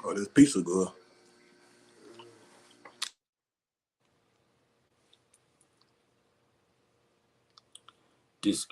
Oh, this pizza good. This.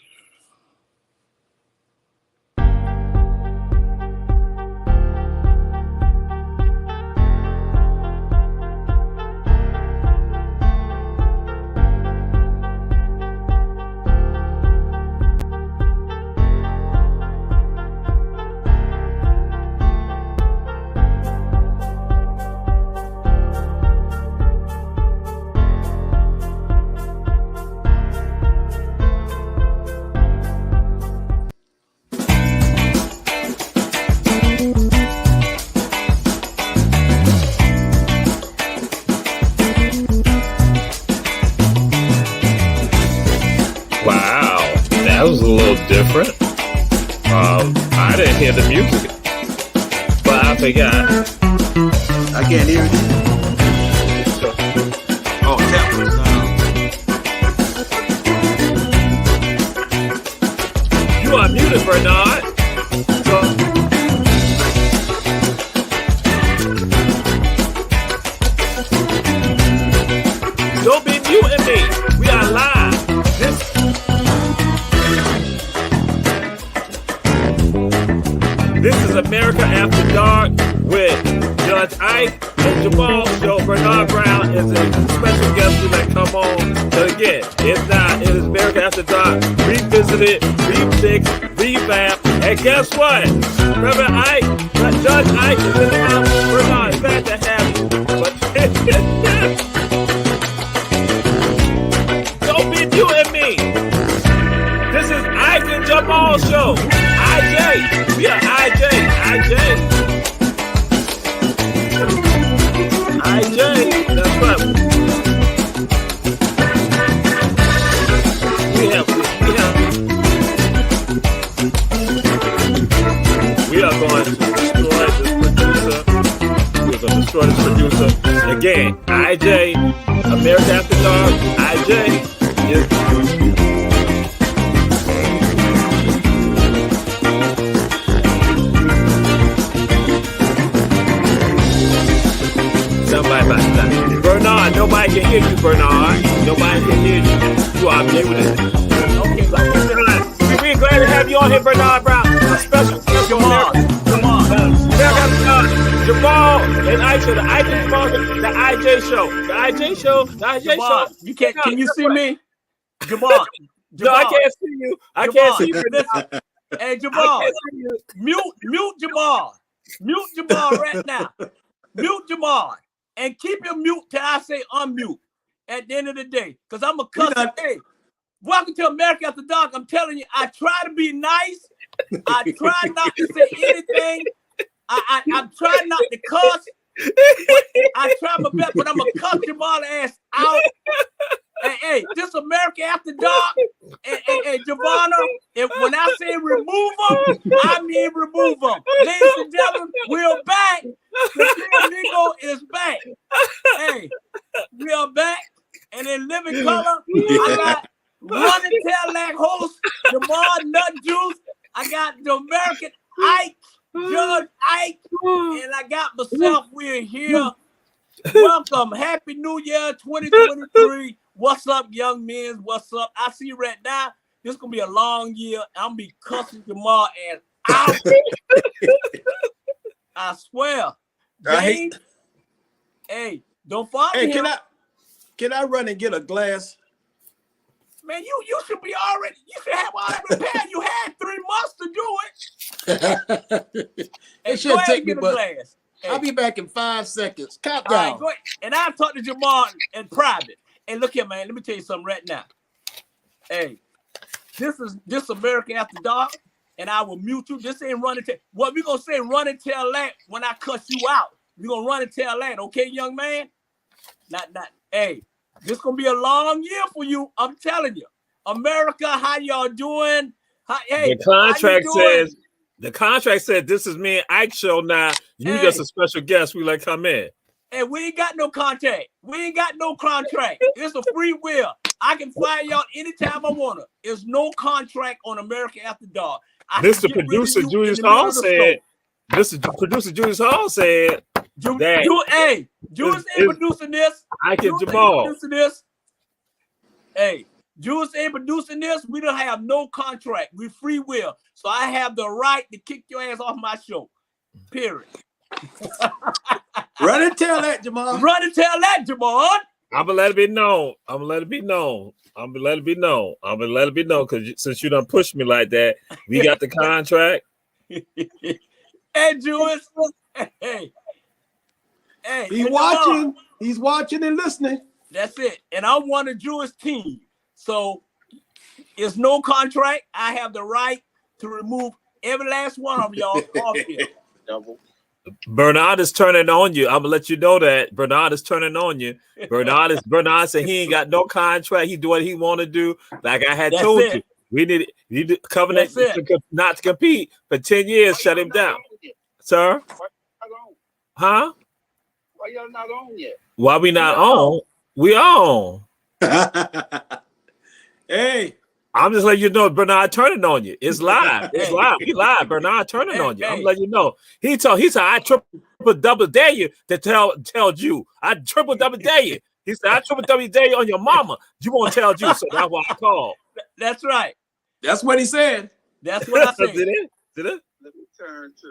Wow, that was a little different. I didn't hear the music, but I forgot. I can't hear you. Oh, tap. You are muted, Bernard. Don't be muting me. We are live. This is America After Dark with Judge Ike and Jamal Show. Bernard Brown is a special guest who may come on. But again, it's not. It is America After Dark. Revisited, remixed, revamped. And guess what? Reverend Ike, Judge Ike is in the house. Bernard, glad to have you. But don't be muting me. This is Ike and Jamal Show. IJ. We are IJ. That's right. We are going to destroy this producer. We're going to destroy this producer. Again, IJ, America After Dark, IJ is... Bernard, nobody can hear you, Bernard. Nobody can hear you. You are muted. Okay, we're glad to have you on here, Bernard Brown. A special guest, Jamal. Jamal and Aisha, the IJ show. The IJ show. You can't. Can you see me, Jamal? No, I can't see you. I can't see you. Hey, Jamal, mute Jamal. Mute Jamal right now. Mute Jamal. And keep your mute till I say unmute at the end of the day. Because I'm a cuss. Hey, welcome to America After Dark. I'm telling you, I try to be nice. I try not to say anything. I'm trying not to cuss. I try my best, but I'm going to cuss Jamal ass out. Hey, this America After Dark. And Giovanna, when I say remove them, I mean remove them. Ladies and gentlemen, we're back. The Nico is back. Hey, we are back. And in living color, I got running tail like host, Jamal Nut Juice. I got the American Ike, Judge Ike, and I got myself. We're here. Welcome. Happy New Year 2023. What's up, young men? What's up? I see right now, this is going to be a long year. I'm going to be cussing Jamal ass out. I swear. James, hey, don't follow him. Can I run and get a glass? Man, you should be already. You should have already prepared. You had 3 months to do it. It should take me, but glass. I'll be back in 5 seconds. Countdown. All right, go ahead. And I've talked to Jamal in private. Hey, look here, man. Let me tell you something right now. Hey, this America After Dark, and I will mute you. This ain't run and tell. What we gonna say? Run and tell that when I cuss you out. We gonna run and tell that, okay, young man? Not. Hey, this gonna be a long year for you. I'm telling you, America. How y'all doing? The contract said this is me and Ike show now. You just a special guest. We let come in. Hey, we ain't got no contract. We ain't got no contract. It's a free will. I can fire y'all anytime I want to. There's no contract on America After Dark. This the producer, Julius Hall, said Producer Julius Hall said that Julius ain't producing this. I can Jamal. Producing this. Hey, Julius ain't producing this. We don't have no contract. We free will. So I have the right to kick your ass off my show. Period. Run and tell that, Jamal. Run and tell that, Jamal. I'm gonna let it be known. Because since you done pushed me like that, we got the contract. Hey, Julius. Hey. He's watching. Jamal. He's watching and listening. That's it. And I'm one of Julius' team. So it's no contract. I have the right to remove every last one of y'all off here. Bernard is turning on you. I'm gonna let you know that Bernard is turning on you. Bernard said he ain't got no contract. He do what he want to do. Like I had told you, we need covenant not to compete for 10 years. Shut him down, sir. Huh? Why y'all not on yet? Why we not on? We on. Hey. I'm just letting you know Bernard turning on you. It's live. It's live. We live. Bernard turning on you. I'm letting you know. He said I triple double dare you to tell you. I triple double dare you. He said I triple double dare you on your mama. You won't tell you, so that's why I called. That's right. That's what he said. That's what I said. Did it? Let me turn to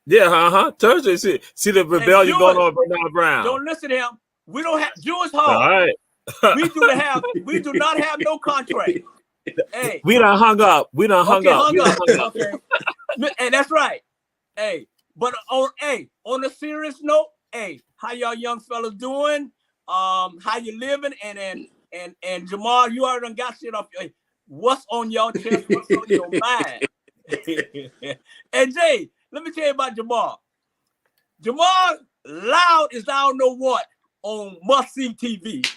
Yeah, Thursday. See the rebellion going on Bernard Brown. Don't listen to him. We don't have Jewish Hall. All right. we do not have no contract. Hey, we done hung up. Hung up. Okay. And that's right. Hey, but on a serious note, hey, how y'all young fellas doing? How you living? And Jamal, you already done got shit off your. What's on your chest? What's on your mind? And Jay, let me tell you about Jamal. Jamal loud as I don't know what on must-see TV,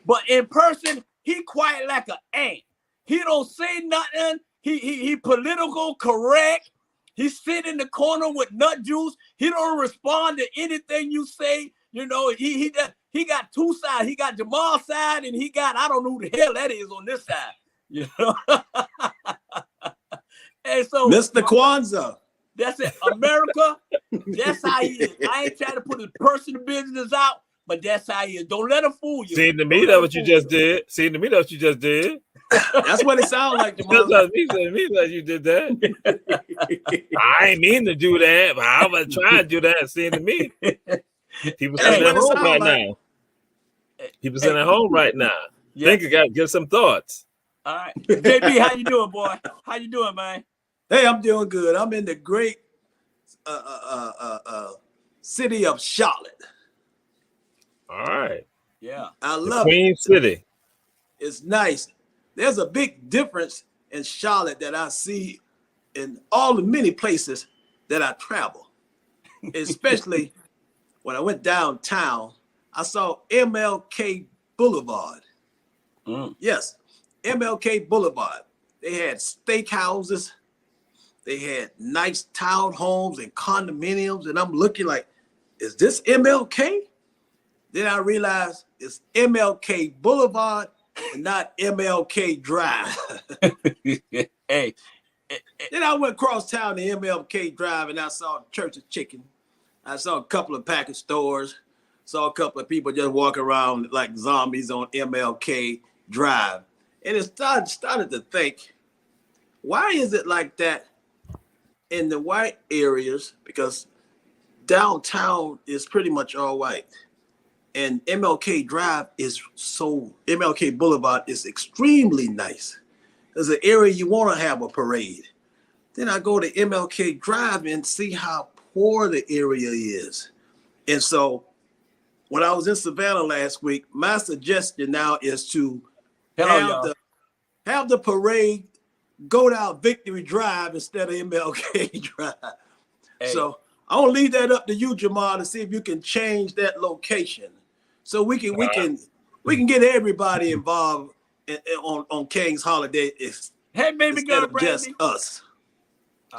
but in person he quiet like an ant. He don't say nothing. He political correct. He sit in the corner with nut juice. He don't respond to anything you say. You know, he got two sides. He got Jamal's side, and he got I don't know who the hell that is on this side. You know. And so Mr. Kwanzaa. That's it. America, that's how he is. I ain't trying to put his personal business out, but that's how he is. Don't let him fool you. Seeing to me that's what you just did. That's what it sounds like, Jamal. Me that you did that. I ain't mean to do that, but I'm gonna try to do that. Seeing to me, people sitting at home right now. People sitting at home right now. Think you got to give some thoughts. All right, JB, how you doing, boy? How you doing, man? Hey, I'm doing good. I'm in the great city of Charlotte. All right. Yeah. I love Queen City. It's nice. There's a big difference in Charlotte that I see in all the many places that I travel. Especially when I went downtown, I saw MLK Boulevard. Yes, MLK Boulevard. They had steakhouses. They had nice townhomes and condominiums. And I'm looking like, is this MLK? Then I realized it's MLK Boulevard and not MLK Drive. Hey. Then I went across town to MLK Drive and I saw Church of Chicken. I saw a couple of package stores. Saw a couple of people just walking around like zombies on MLK Drive. And it started to think, why is it like that in the white areas? Because downtown is pretty much all white. And MLK Boulevard is extremely nice. It's an area you want to have a parade. Then I go to MLK Drive and see how poor the area is. And so when I was in Savannah last week, my suggestion now is to have the parade go down Victory Drive instead of MLK Drive. Hey. So I want to leave that up to you, Jamal, to see if you can change that location so we can get everybody involved on King's Holiday. Hey, baby girl, just us.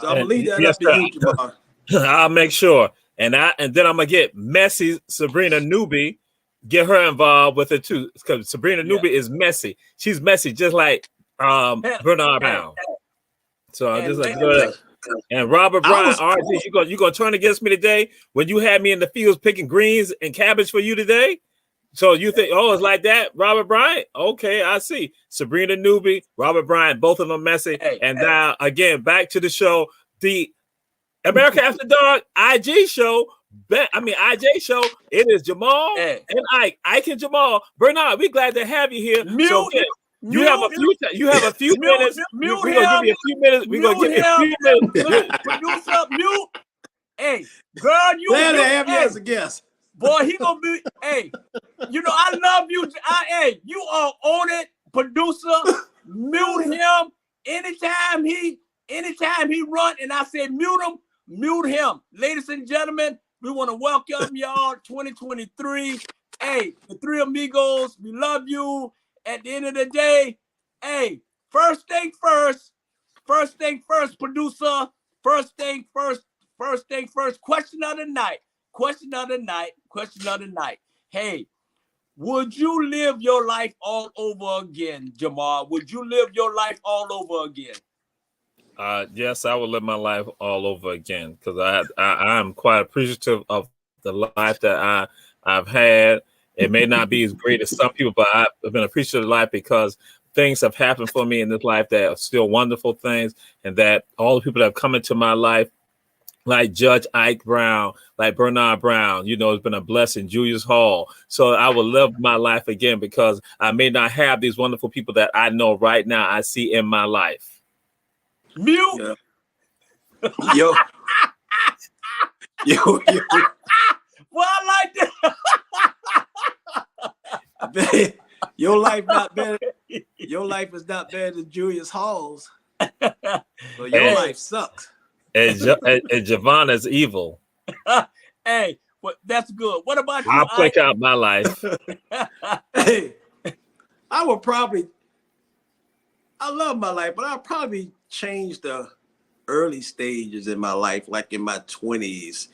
So I'm gonna leave that up to you, Jamal. I'll make sure, and then I'm gonna get messy Sabrina Newby, get her involved with it too, because Sabrina Newby is messy. She's messy, just like Bernard Brown. So I'm just like, And Robert Bryant, RG, you gonna turn against me today when you had me in the fields picking greens and cabbage for you today? So you think, oh, it's like that, Robert Bryant? Okay, I see. Sabrina Newby, Robert Bryant, both of them messy. And now again, back to the show, the America After Dark IG show. IJ show. It is Jamal and Ike and Jamal. Bernard, we glad to have you here. You have a few minutes. We're gonna give you a few minutes. We're gonna give you a few minutes. Producer, mute. Hey, girl, you glad to have you as a guest. Boy, he gonna be. Hey, I love you. You are on it, producer. Mute him anytime he run, and I say mute him. Ladies and gentlemen, we want to welcome y'all 2023. Hey, the three amigos, we love you. At the end of the day, hey, first thing first, producer. First thing first. Question of the night. Hey, would you live your life all over again, Jamal? Would you live your life all over again? Yes, I will live my life all over again because I'm quite appreciative of the life that I've had. It may not be as great as some people, but I've been appreciative of life because things have happened for me in this life that are still wonderful things, and that all the people that have come into my life, like Judge Ike Brown, like Bernard Brown, it's been a blessing, Julius Hall. So I will live my life again because I may not have these wonderful people that I know right now I see in my life. Mute. Yo. Well, I like that. Your life not better. Your life is not better than Julius Hall's. So your life sucks. And Javon is evil. Hey, well, that's good. What about you? I'll pick out my life. Hey, I love my life, but I'll probably change the early stages in my life, like in my 20s.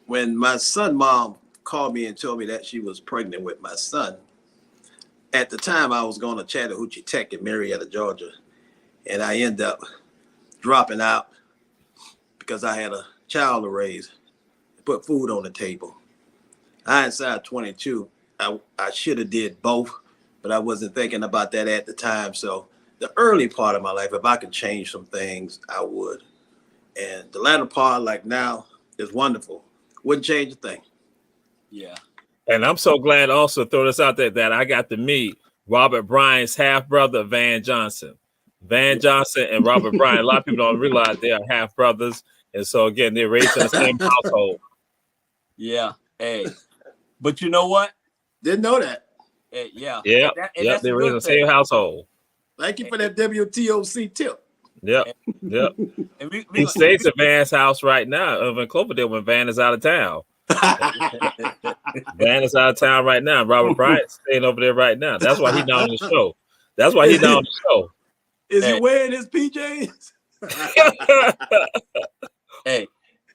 When my son's mom called me and told me that she was pregnant with my son. At the time, I was going to Chattahoochee Tech in Marietta, Georgia, and I ended up dropping out because I had a child to raise, put food on the table. Hindsight 22, I should have did both, but I wasn't thinking about that at the time. So the early part of my life, if I could change some things, I would. And the latter part, like now, is wonderful. Wouldn't change a thing. Yeah. And I'm so glad also to throw this out there that I got to meet Robert Bryant's half brother, Van Johnson. Van Johnson and Robert Bryant. A lot of people don't realize they are half brothers. And so again, they're raised in the same household. Yeah. Hey. But you know what? Didn't know that. Yeah. Yeah. They're raised in the same household. Thank you for that WTOC tip. Yep. He stays at Van's house right now over in Cloverdale when Van is out of town. Van is out of town right now. Robert Bryant's staying over there right now. That's why he's not on the show. Is he wearing his PJs? Hey,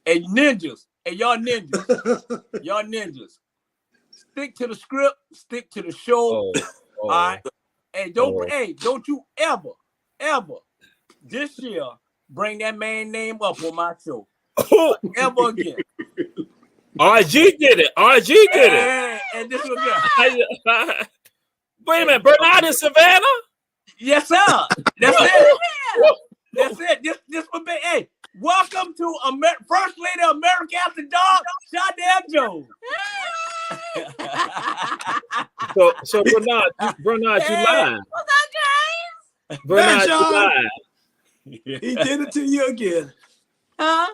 ninjas. Hey, y'all ninjas. Stick to the script. Stick to the show. All right. Hey, don't you ever this year bring that man name up on my show. Ever again. RG did it. And this was good. Wait a minute, Bernard in Savannah? Yes, sir. That's it. That's it. This would be. Hey, welcome to First Lady of America After Dark, Shadell Jones. So Bernard, you lied. What's up, guys? Bernard, you lied. He did it to you again. Huh?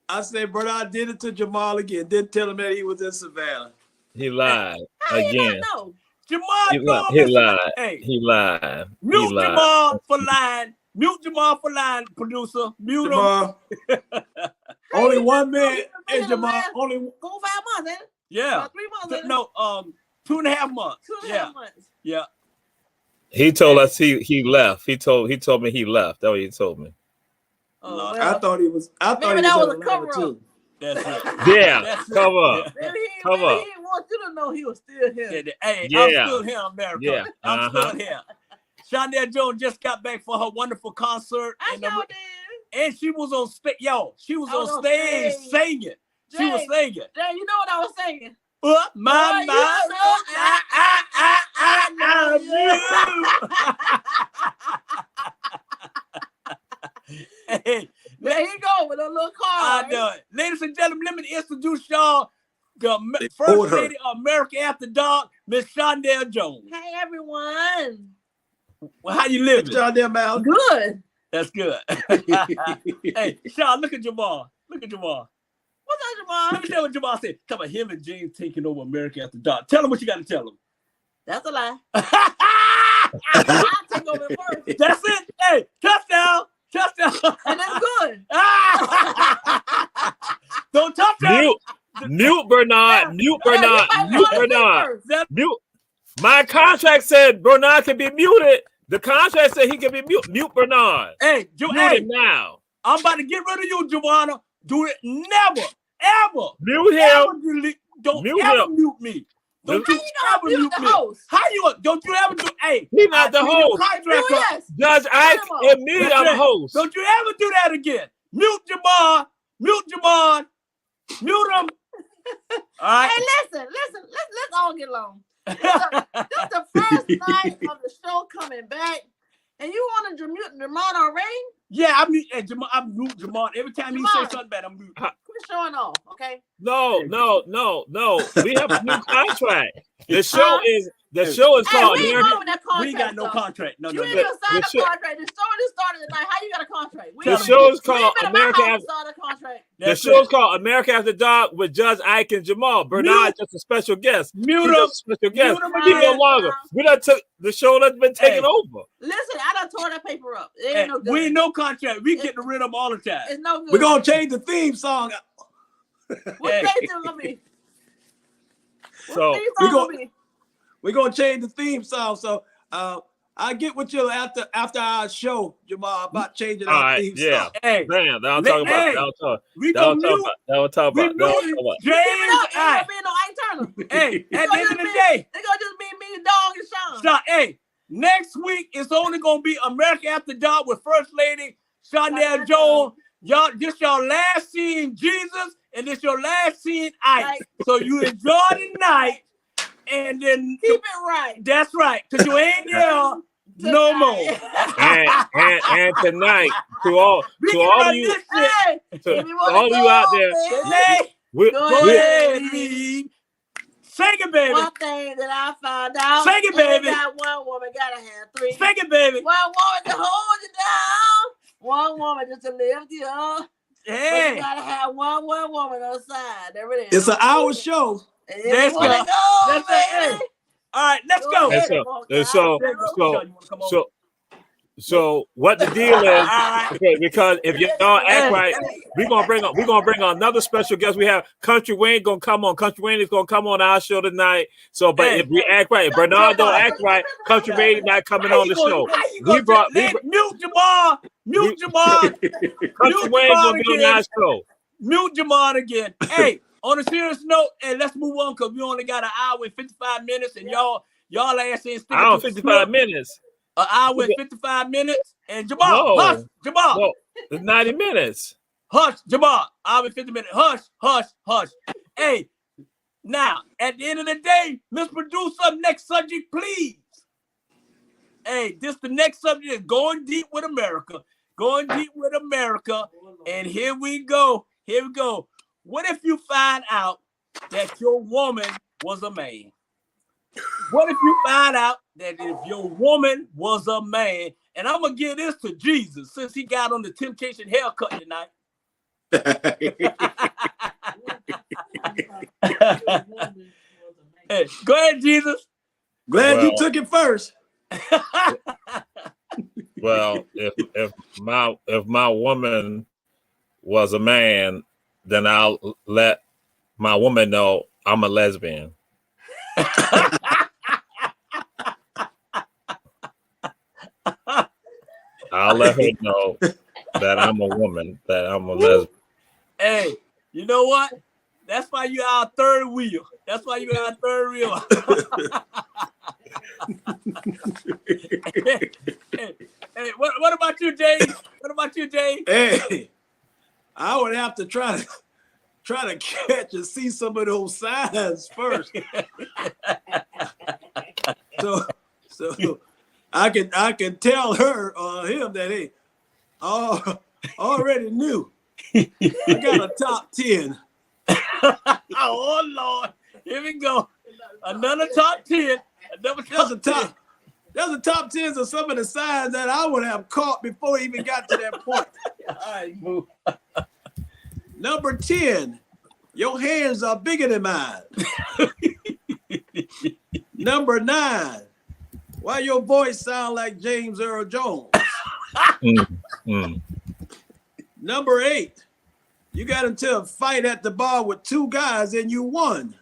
I said Bernard did it to Jamal again. Didn't tell him that he was in Savannah. He lied How again. you not know? Jamal, He lied. Hey, He lied. mute Jamal for line. Mute Jamal for line, producer. Mute Jamal. Only one man. Hey, Jamal. Only. Go 5 months, ain't it? Yeah. About 3 months, ain't it? No, 2.5 months. 2.5 months. Yeah. He told us he left. He told me he left. That's what he told me. Oh, No, well, I thought he was. I thought maybe he that was was a cover up. That's it. Yeah, That's it. cover up. Maybe he Come on. didn't want you to know he was still here. Hey, Yeah. I'm still here, America. Yeah. I'm still here. Shondell Jones just got back for her wonderful concert. I sure did. And she was on stage. Yo, she was I was on on stage stage. singing. She was Jay, singing. Jay, you know what I was saying? My Boy, you know, hey, there you go with a little I card. know it. Ladies and gentlemen, let me introduce y'all the They First pulled her. Lady of America After Dark, Miss Shondell Jones. Hey everyone. Well, how you living? Shondell Mal. Good. That's good. Hey, Sean, look at Jamal. Look at Jamal. What's up, Jamal? Let me tell you what Jamal said. Come on, him and James taking over America After Dark. Tell him what you got to tell him. That's a lie. I'll take over first. That's it. Hey, touchdown. Touchdown. And that's good. Don't touchdown. Mute Bernard. Mute Bernard. Yeah, you might Mute wanna Bernard. see first. Mute. My contract said Bernard can be muted. The contract said he can be mute. Mute Bernard. Hey, Mute hey, him now. I'm about to get rid of you, Joanna. Do it never, ever, Mute him. ever don't Mute ever him. mute me. Don't How you you gonna ever mute mute the me. host? How you? Don't you ever do? Hey, He's not the I see your host. contract You up. yes. Judge Ike and me, I'm Listen, host. Don't you ever do that again. Mute Jamal. Mute Jamal. Mute him. All right. Hey, listen. Let's all get along. This is the first night of the show coming back, and you want to mute Jamal already? Yeah, I mute. Hey, Jamal. I mute Jamal every time he Jamal. say something bad. I'm mute. Quit showing off, okay? No. We have a new contract. The show is Hey, called we ain't American. going with that contract. We ain't got no stuff. contract. No, You no, ain't no. even signed The a show- contract. The show just started tonight. How you got a contract? We The ain't- show is we ain't called been in America my house After. to sign a contract. The That's show is it. called America After Dark with Judge Ike and Jamal. Bernard just a special guest. Mute He's him. just a special guest. Mute him He no again. longer. We done took the show that's been taken Hey. over. Listen, I done tore that paper up. It ain't Hey, no good. we ain't no contract. We getting rid of them all the time. It's no good. We're going to change the theme song. What Hey. day is it gonna be? So, What theme we song go- gonna be? We're going to change the theme song. So I'll get with you after our show, Jamal, about changing All our right, theme yeah. song. Hey, damn, that I'm Let- talking about. hey. That I'm talking. we That gonna I'm talking mute. about. That I'm talking We about. That I'm mute talking about. Give it James. up. Ain't Hey, gonna be no Ike Turner. hey, at the end of the day, It's gonna just be me, Dog, and Sean. Sean, hey, next week it's only gonna be America After Dark with First Lady Shondell Jones. Y'all, this your last scene, Jesus, and this your last scene, Ike. Ike. So you enjoy the night, and then Keep it right. that's right, cause you ain't there no more. And tonight, to all We to can all of run you, this shit. Hey, to if you wanna all of you out there, go, Hey, we, Go go we, ahead, leave. Sing it, baby. one thing that I found out. Sing it, baby. That one woman gotta have three. Sing it, baby. One woman to hold you down. One woman just to lift you up. But you Hey, gotta have one woman on the side. There it is. It's an hour show. And Let's if you wanna go. go, That's baby. it. all right, let's Go go. ahead. And Walk so- out. There you go. so- Sean, you wanna come over? so what the deal All is? right. Because if y'all act right, we're gonna bring on another special guest. We have Country Wayne gonna come on. Country Wayne is gonna come on our show tonight. So, but Hey. if we act right, if Bernard don't act right, Country Wayne not coming on the show. Mute Jamal. Mute Country Jamal. Wayne gonna be on our show. Mute Jamal again. Hey, on a serious note, hey, let's move on because we only got an hour and 55 minutes, and y'all ass ain't sticking I don't to the 55 script. minutes. An hour and 55 minutes. And Jamal, No. hush, Jamal. No, it's 90 minutes. Hush, Jamal. Hour and 50 minutes. Hush, hush, hush. Hey, now, at the end of the day, Miss Producer, next subject, please. Hey, this the next subject is going deep with America. Going deep with America. And here we go. Here we go. What if you find out that your woman was a man? What if you find out that if your woman was a man? And I'm going to give this to Jesus since he got on the temptation haircut tonight. Hey, go ahead, Jesus. Glad you Well- took it first. Well, if my woman was a man, then I'll let my woman know I'm a lesbian. I'll let her know that I'm a woman, that I'm a lesbian. Hey, you know what? That's why you our third wheel. That's why you our third wheel. Hey, what about you, Jay? What about you, Jay? Hey, I would have to try to catch and see some of those signs first. So I can tell her or him that, hey, already knew. I got a top 10. Oh Lord, here we go. Another top 10. Another top 10. There's a top 10s of some of the signs that I would have caught before it even got to that point. All right, boo. Number 10, your hands are bigger than mine. Number 9, why your voice sound like James Earl Jones? Number 8, you got into a fight at the bar with 2 guys and you won.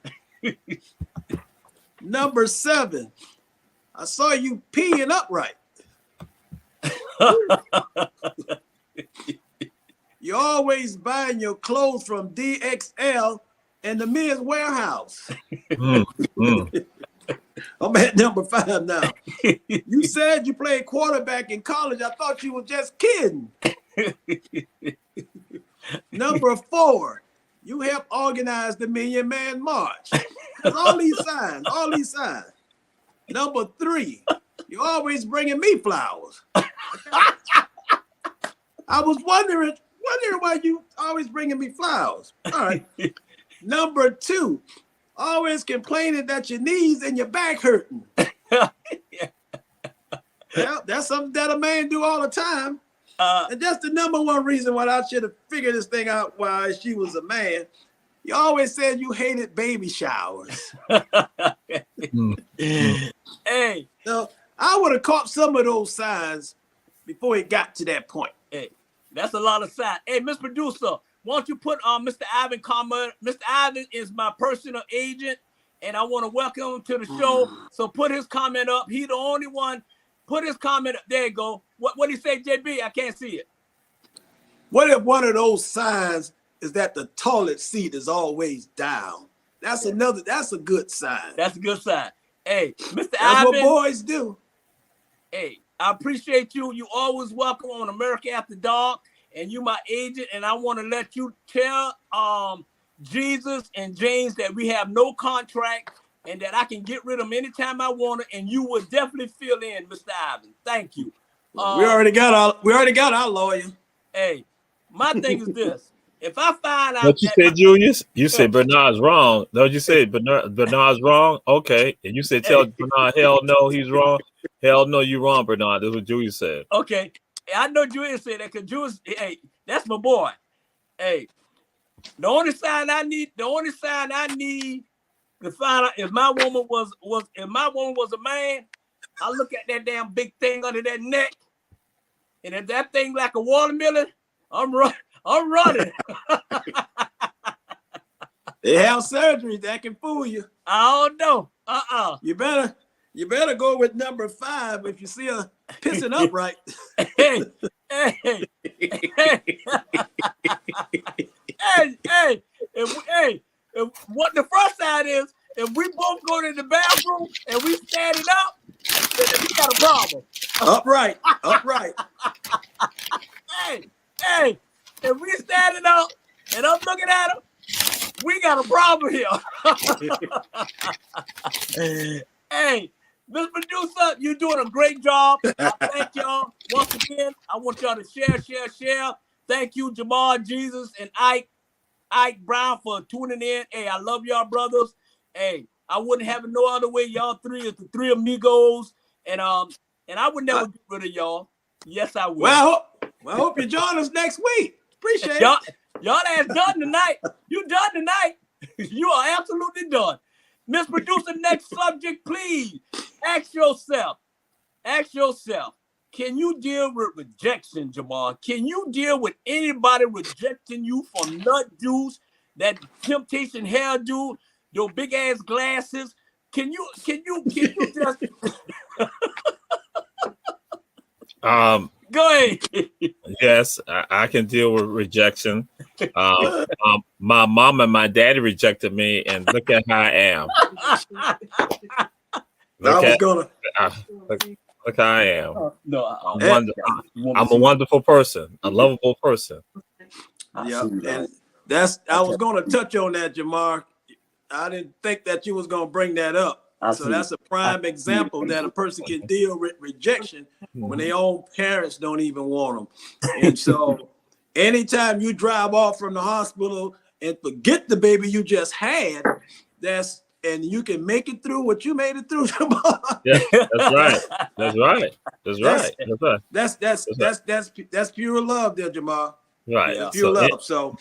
Number 7, I saw you peeing upright. You're always buying your clothes from DXL and the men's warehouse. I'm at number 5 now. You said you played quarterback in college. I thought you were just kidding. Number 4, you helped organize the Million Man March. All these signs. Number 3, you're always bringing me flowers. I was wondering why you always bringing me flowers. All right. Number 2, always complaining that your knees and your back hurting. Well, that's something that a man do all the time. And that's the number 1 reason why I should have figured this thing out while she was a man. You always said you hated baby showers. Hey. So I would have caught some of those signs before it got to that point. Hey, that's a lot of signs. Hey, Miss Producer, why don't you put Mr. Ivan comment? Mr. Ivan is my personal agent, and I want to welcome him to the show. So put his comment up. He the only one. Put his comment up. There you go. What did he say, JB? I can't see it. What if one of those signs is that the toilet seat is always down? That's a good sign. That's a good sign. Hey, Mr. That's Ivan. what boys do. Hey, I appreciate you. You always welcome on America After Dark, and you my agent, and I want to let you tell Jesus and James that we have no contract and that I can get rid of them anytime I want to, and you will definitely fill in, Mr. Ivan. Thank you. We already got our lawyer. Hey, my thing is this. If I find out what you said, Julius? You said Bernard's wrong. No, you said Bernard's wrong. Okay. And you said tell Bernard, hell no, he's wrong. Hell no, you wrong, Bernard. That's what Julius said. Okay. I know Julius said that because Julius, hey, that's my boy. Hey, the only sign I need to find out if my woman was a man, I look at that damn big thing under that neck, and if that thing like a watermelon, I'm running. They have surgery that can fool you. I don't know. You better go with number 5 if you see her pissing upright. Hey. If what the first side is, if we both go to the bathroom and we standing up, then we got a problem. Upright. Hey, if we standing up and I'm looking at him, we got a problem here. Hey, Mr. Producer, you're doing a great job. I thank y'all once again. I want y'all to share. Thank you, Jamal, Jesus, and Ike Brown for tuning in. Hey, I love y'all, brothers. Hey, I wouldn't have it no other way. Y'all 3 is the 3 amigos, and I would never get rid of y'all. Yes, I will. Well, I hope you join us next week. Appreciate y'all, it. Y'all ass done tonight. You done tonight. You are absolutely done. Miss Producer, next subject, please. Ask yourself, can you deal with rejection, Jamal? Can you deal with anybody rejecting you for nut juice, that temptation hairdo, your big ass glasses? Can you just go ahead? Yes, I can deal with rejection. My mom and my daddy rejected me, and look at how I am. look how I am. No, I'm a wonderful person, a lovable person. Yeah, and I was going to touch on that, Jamal. I didn't think that you was going to bring that up. So that's a prime example that a person can deal with rejection when their own parents don't even want them. And so anytime you drive off from the hospital and forget the baby you just had, and you can make it through what you made it through. Yeah, that's right. That's right. That's right. That's right. That's pure love there, Jamal. Right. That's pure love. So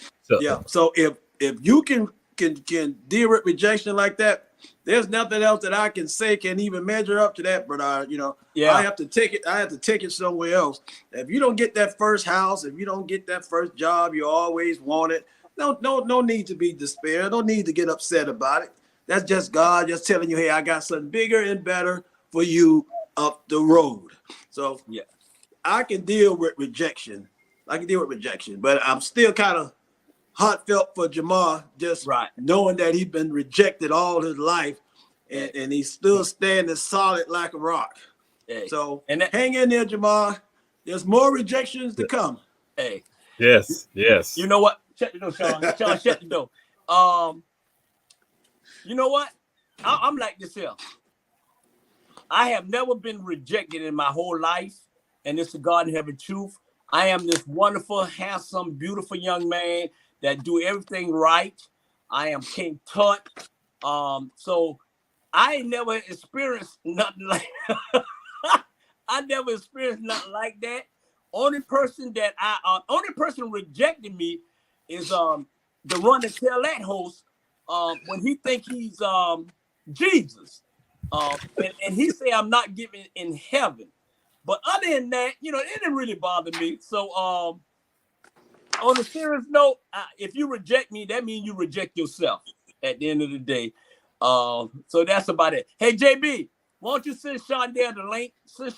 if you can deal with rejection like that, there's nothing else that I can say can even measure up to that. But I have to take it somewhere else. If you don't get that first house, if you don't get that first job you always wanted, no need to be despair. No need to get upset about it. That's just God just telling you, hey, I got something bigger and better for you up the road. So I can deal with rejection. But I'm still kind of heartfelt for Jamal, just knowing that he's been rejected all his life, and he's still standing solid like a rock. Hey. So hang in there, Jamal. There's more rejections to come. Hey. Yes. You know what? Shut the door, Sean. Sean, shut the door. You know what? I'm like this here. I have never been rejected in my whole life, and it's the God in heaven truth. I am this wonderful, handsome, beautiful young man that do everything right. I am King Tut. So I never experienced nothing like that. Only person rejected me is the Run and Tell That host when he think he's Jesus. And he say I'm not given in heaven. But other than that, it didn't really bother me. So on a serious note, if you reject me, that means you reject yourself at the end of the day. So that's about it. Hey, JB, why don't you send Shondell the link? So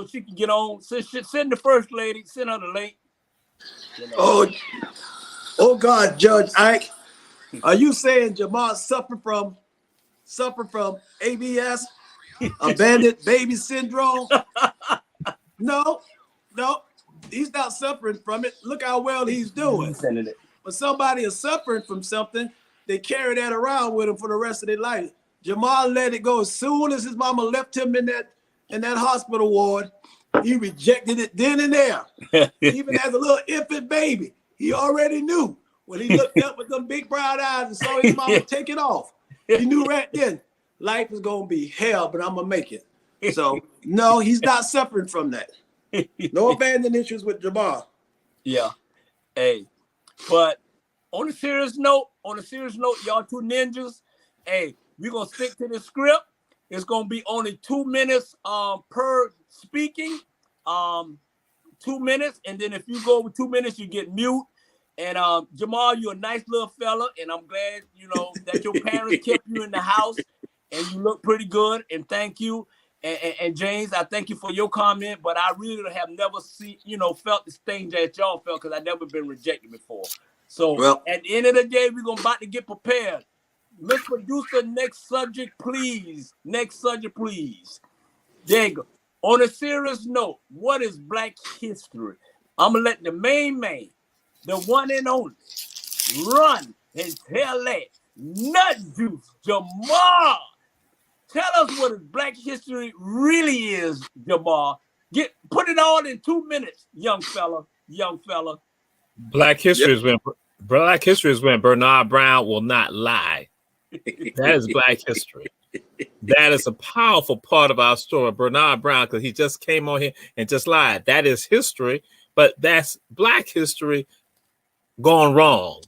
she can get on. Send the first lady, send her the link. Oh God, Judge Ike, are you saying Jamal suffer from ABS, abandoned baby syndrome? No, he's not suffering from it. Look how well he's doing. When somebody is suffering from something, they carry that around with them for the rest of their life. Jamal let it go as soon as his mama left him in that hospital ward. He rejected it then and there. Even as a little infant baby, he already knew when he looked up with them big brown eyes and saw his mama take it off. He knew right then life is gonna be hell, but I'm gonna make it. So no, he's not suffering from that. No abandoned issues with Jamal. Yeah. Hey, but on a serious note, y'all two ninjas, hey, we're gonna stick to the script. It's gonna be only 2 minutes per speaking. 2 minutes, and then if you go over 2 minutes, you get mute. And Jamal, you're a nice little fella, and I'm glad that your parents kept you in the house, and you look pretty good. And thank you. And James, I thank you for your comment, but I really have never felt the thing that y'all felt because I've never been rejected before. So at the end of the day, we're about to get prepared. Miss Producer, next subject, please. There you go. On a serious note, what is Black history? I'm going to let the main man, the one and only, run and tell that nut juice, Jamal. Tell us what Black history really is, Jamal. Put it all in 2 minutes, young fella. Black history is when Bernard Brown will not lie. That is Black history. That is a powerful part of our story. Bernard Brown, because he just came on here and just lied. That is history, but that's Black history gone wrong.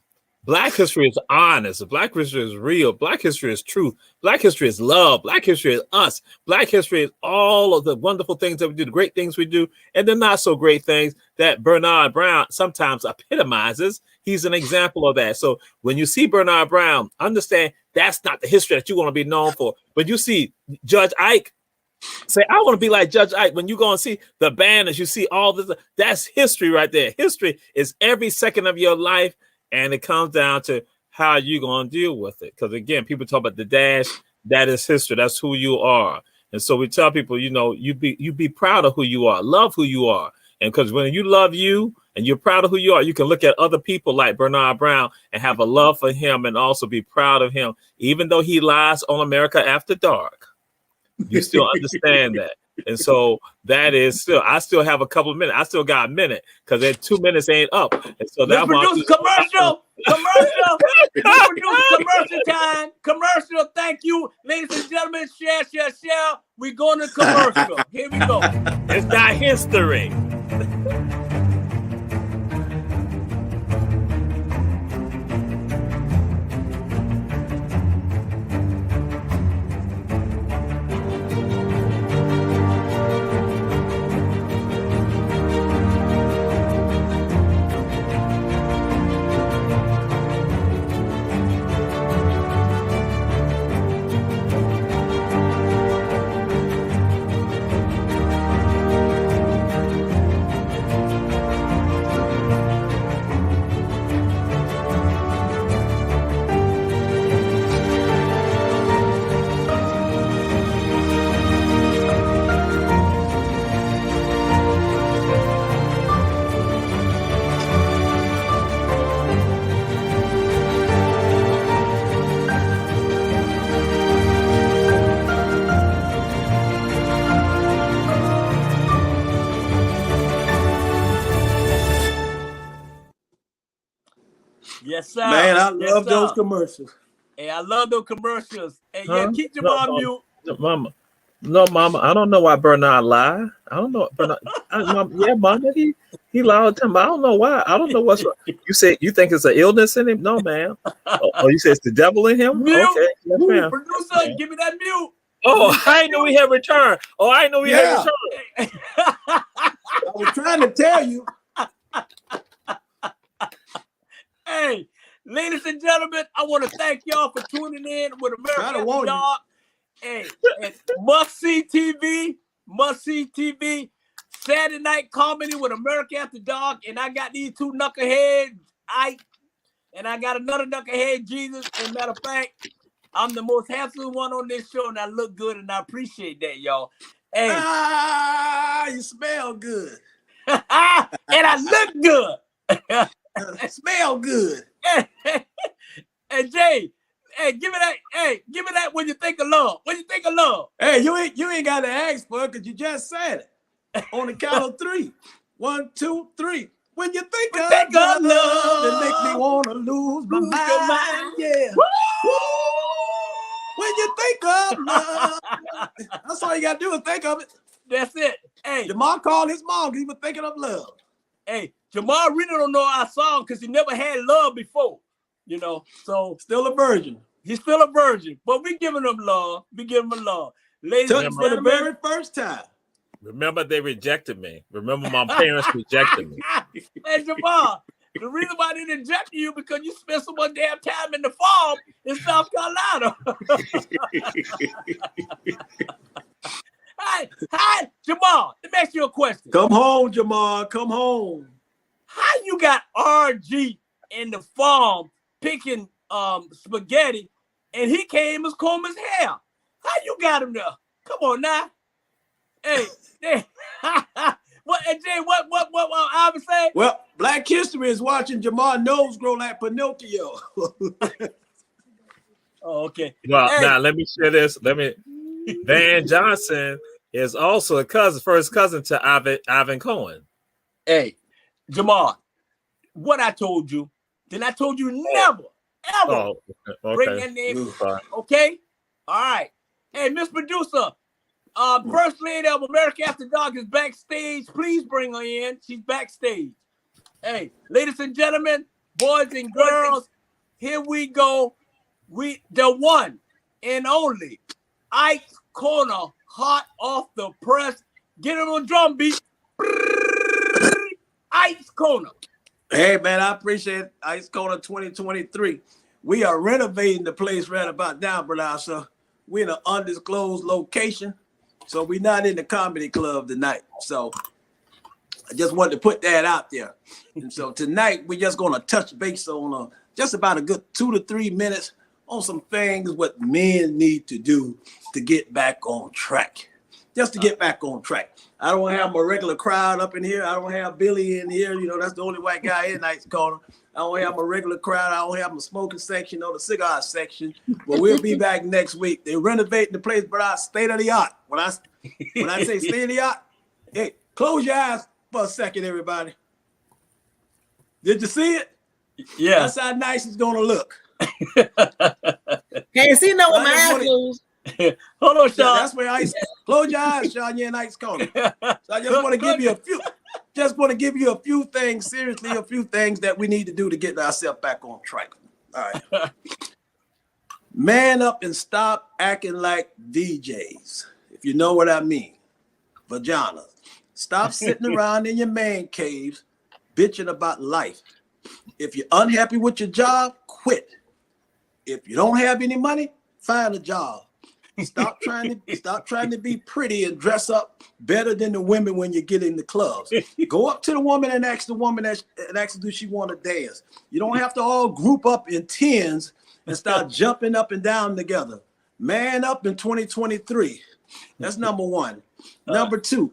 Black history is honest. Black history is real. Black history is truth. Black history is love. Black history is us. Black history is all of the wonderful things that we do, the great things we do, and the not so great things that Bernard Brown sometimes epitomizes. He's an example of that. So when you see Bernard Brown, understand that's not the history that you want to be known for. When you see Judge Ike, say, I want to be like Judge Ike. When you go and see the banners, you see all this, that's history right there. History is every second of your life. And it comes down to how you're going to deal with it. Because, again, people talk about the dash. that is history. That's who you are. And so we tell people, you be proud of who you are, love who you are. And because when you love you and you're proud of who you are, you can look at other people like Bernard Brown and have a love for him and also be proud of him. Even though he lies on America After Dark, you still understand that. And so that is I still have a couple of minutes. I still got a minute because that 2 minutes ain't up. And so Let's produce commercial time. Commercial. Thank you, ladies and gentlemen. Share. We going to commercial. Here we go. It's not history. Yes, sir. Man, I love those commercials. Hey, I love those commercials. Hey, yeah, keep Jamal mute. No, Mama. I don't know why Bernard lied. I don't know. Bernard, Mama, he lied all the time. I don't know why. I don't know what's wrong. You say you think it's an illness in him? No, man. Oh, you say it's the devil in him? Mute. Okay. Yes, ma'am. Producer, give me that mute. Oh, I didn't know we had returned. Oh, I didn't know we had returned. I was trying to tell you. Hey, ladies and gentlemen, I want to thank y'all for tuning in with America After Dark. Hey, Must See TV, Saturday night comedy with America After Dark, and I got these two knuckleheads, Ike, and I got another knucklehead, Jesus. And matter of fact, I'm the most handsome one on this show, and I look good, and I appreciate that, y'all. Hey, you smell good, and I look good. Smell good. Hey, Jay. Hey, give me that. Hey, give me that when you think of love. When you think of love. Hey, you ain't got to ask for it because you just said it. On the count of 3. 1, 2, 3. When you think of love, it make me want to lose my mind. Yeah. Woo! When you think of love, that's all you got to do is think of it. That's it. Hey, Jamal called his mom because he was thinking of love. Hey, Jamal really don't know our song because he never had love before. So still a virgin. He's still a virgin, but we giving him love. Ladies and gentlemen, for the very first time. Remember, they rejected me. Remember, my parents rejected me. Hey, Jamal, the reason why they rejected you because you spent so much damn time in the farm in South Carolina. Hi, Jamal. Let me ask you a question. Come home, Jamal. Come home. How you got RG in the farm picking spaghetti, and he came as comb his hair? How you got him there? Come on now. Hey, Jay, what I would say? Well, Black History is watching Jamal nose grow like Pinocchio. Oh, okay. Well, now let me share this. Van Johnson is also a first cousin to Ivan Cohen. Hey, Jamal, what I told you, then I told you never, ever bring that name. Okay? All right. Hey, Miss Producer, First Lady of America After Dark is backstage. Please bring her in. She's backstage. Hey, ladies and gentlemen, boys and girls, here we go. The one and only Ike Corner, hot off the press. Get him on drum beat. Ike's Corner. Hey, man, I appreciate Ike's Corner 2023. We are renovating the place right about now, brother. So we're in an undisclosed location. So we're not in the comedy club tonight. So I just wanted to put that out there. And so tonight we're just going to touch base on just about a good 2 to 3 minutes on some things what men need to do to get back on track. Just to get back on track. I don't have my regular crowd up in here. I don't have Billy in here. You know, that's the only white guy in Night's Corner. I don't have my regular crowd. I don't have my smoking section or the cigar section. But we'll be back next week. They're renovating the place, but state of the art. When I say state of the art, hey, close your eyes for a second, everybody. Did you see it? Yeah. That's how nice it's gonna look. Can't see no with my eyes closed. Hold on, Sean. Yeah, that's where I close your eyes, Sean. You're in Night's Corner. So I just want to give you a few. Just want to give you a few things, seriously, a few things that we need to do to get ourselves back on track. All right. Man up and stop acting like VJs, if you know what I mean. Vaginas. Stop sitting around in your man caves bitching about life. If you're unhappy with your job, quit. If you don't have any money, find a job. Stop trying to be pretty and dress up better than the women when you get in the clubs. Go up to the woman and ask the woman and ask her, do she want to dance? You don't have to all group up in tens and start jumping up and down together. Man up in 2023. That's number one. Number two,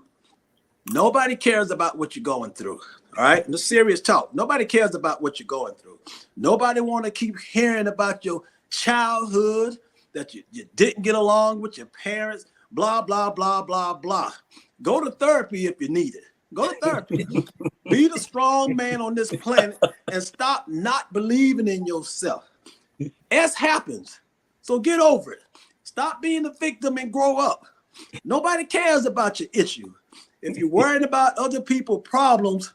nobody cares about what you're going through. All right, no serious talk. Nobody cares about what you're going through. Nobody want to keep hearing about your childhood, that you didn't get along with your parents, blah, blah, blah, blah, blah. Go to therapy if you need it. Go to therapy. Be the strong man on this planet and stop not believing in yourself. S happens, so get over it. Stop being a victim and grow up. Nobody cares about your issue. If you're worried about other people's problems,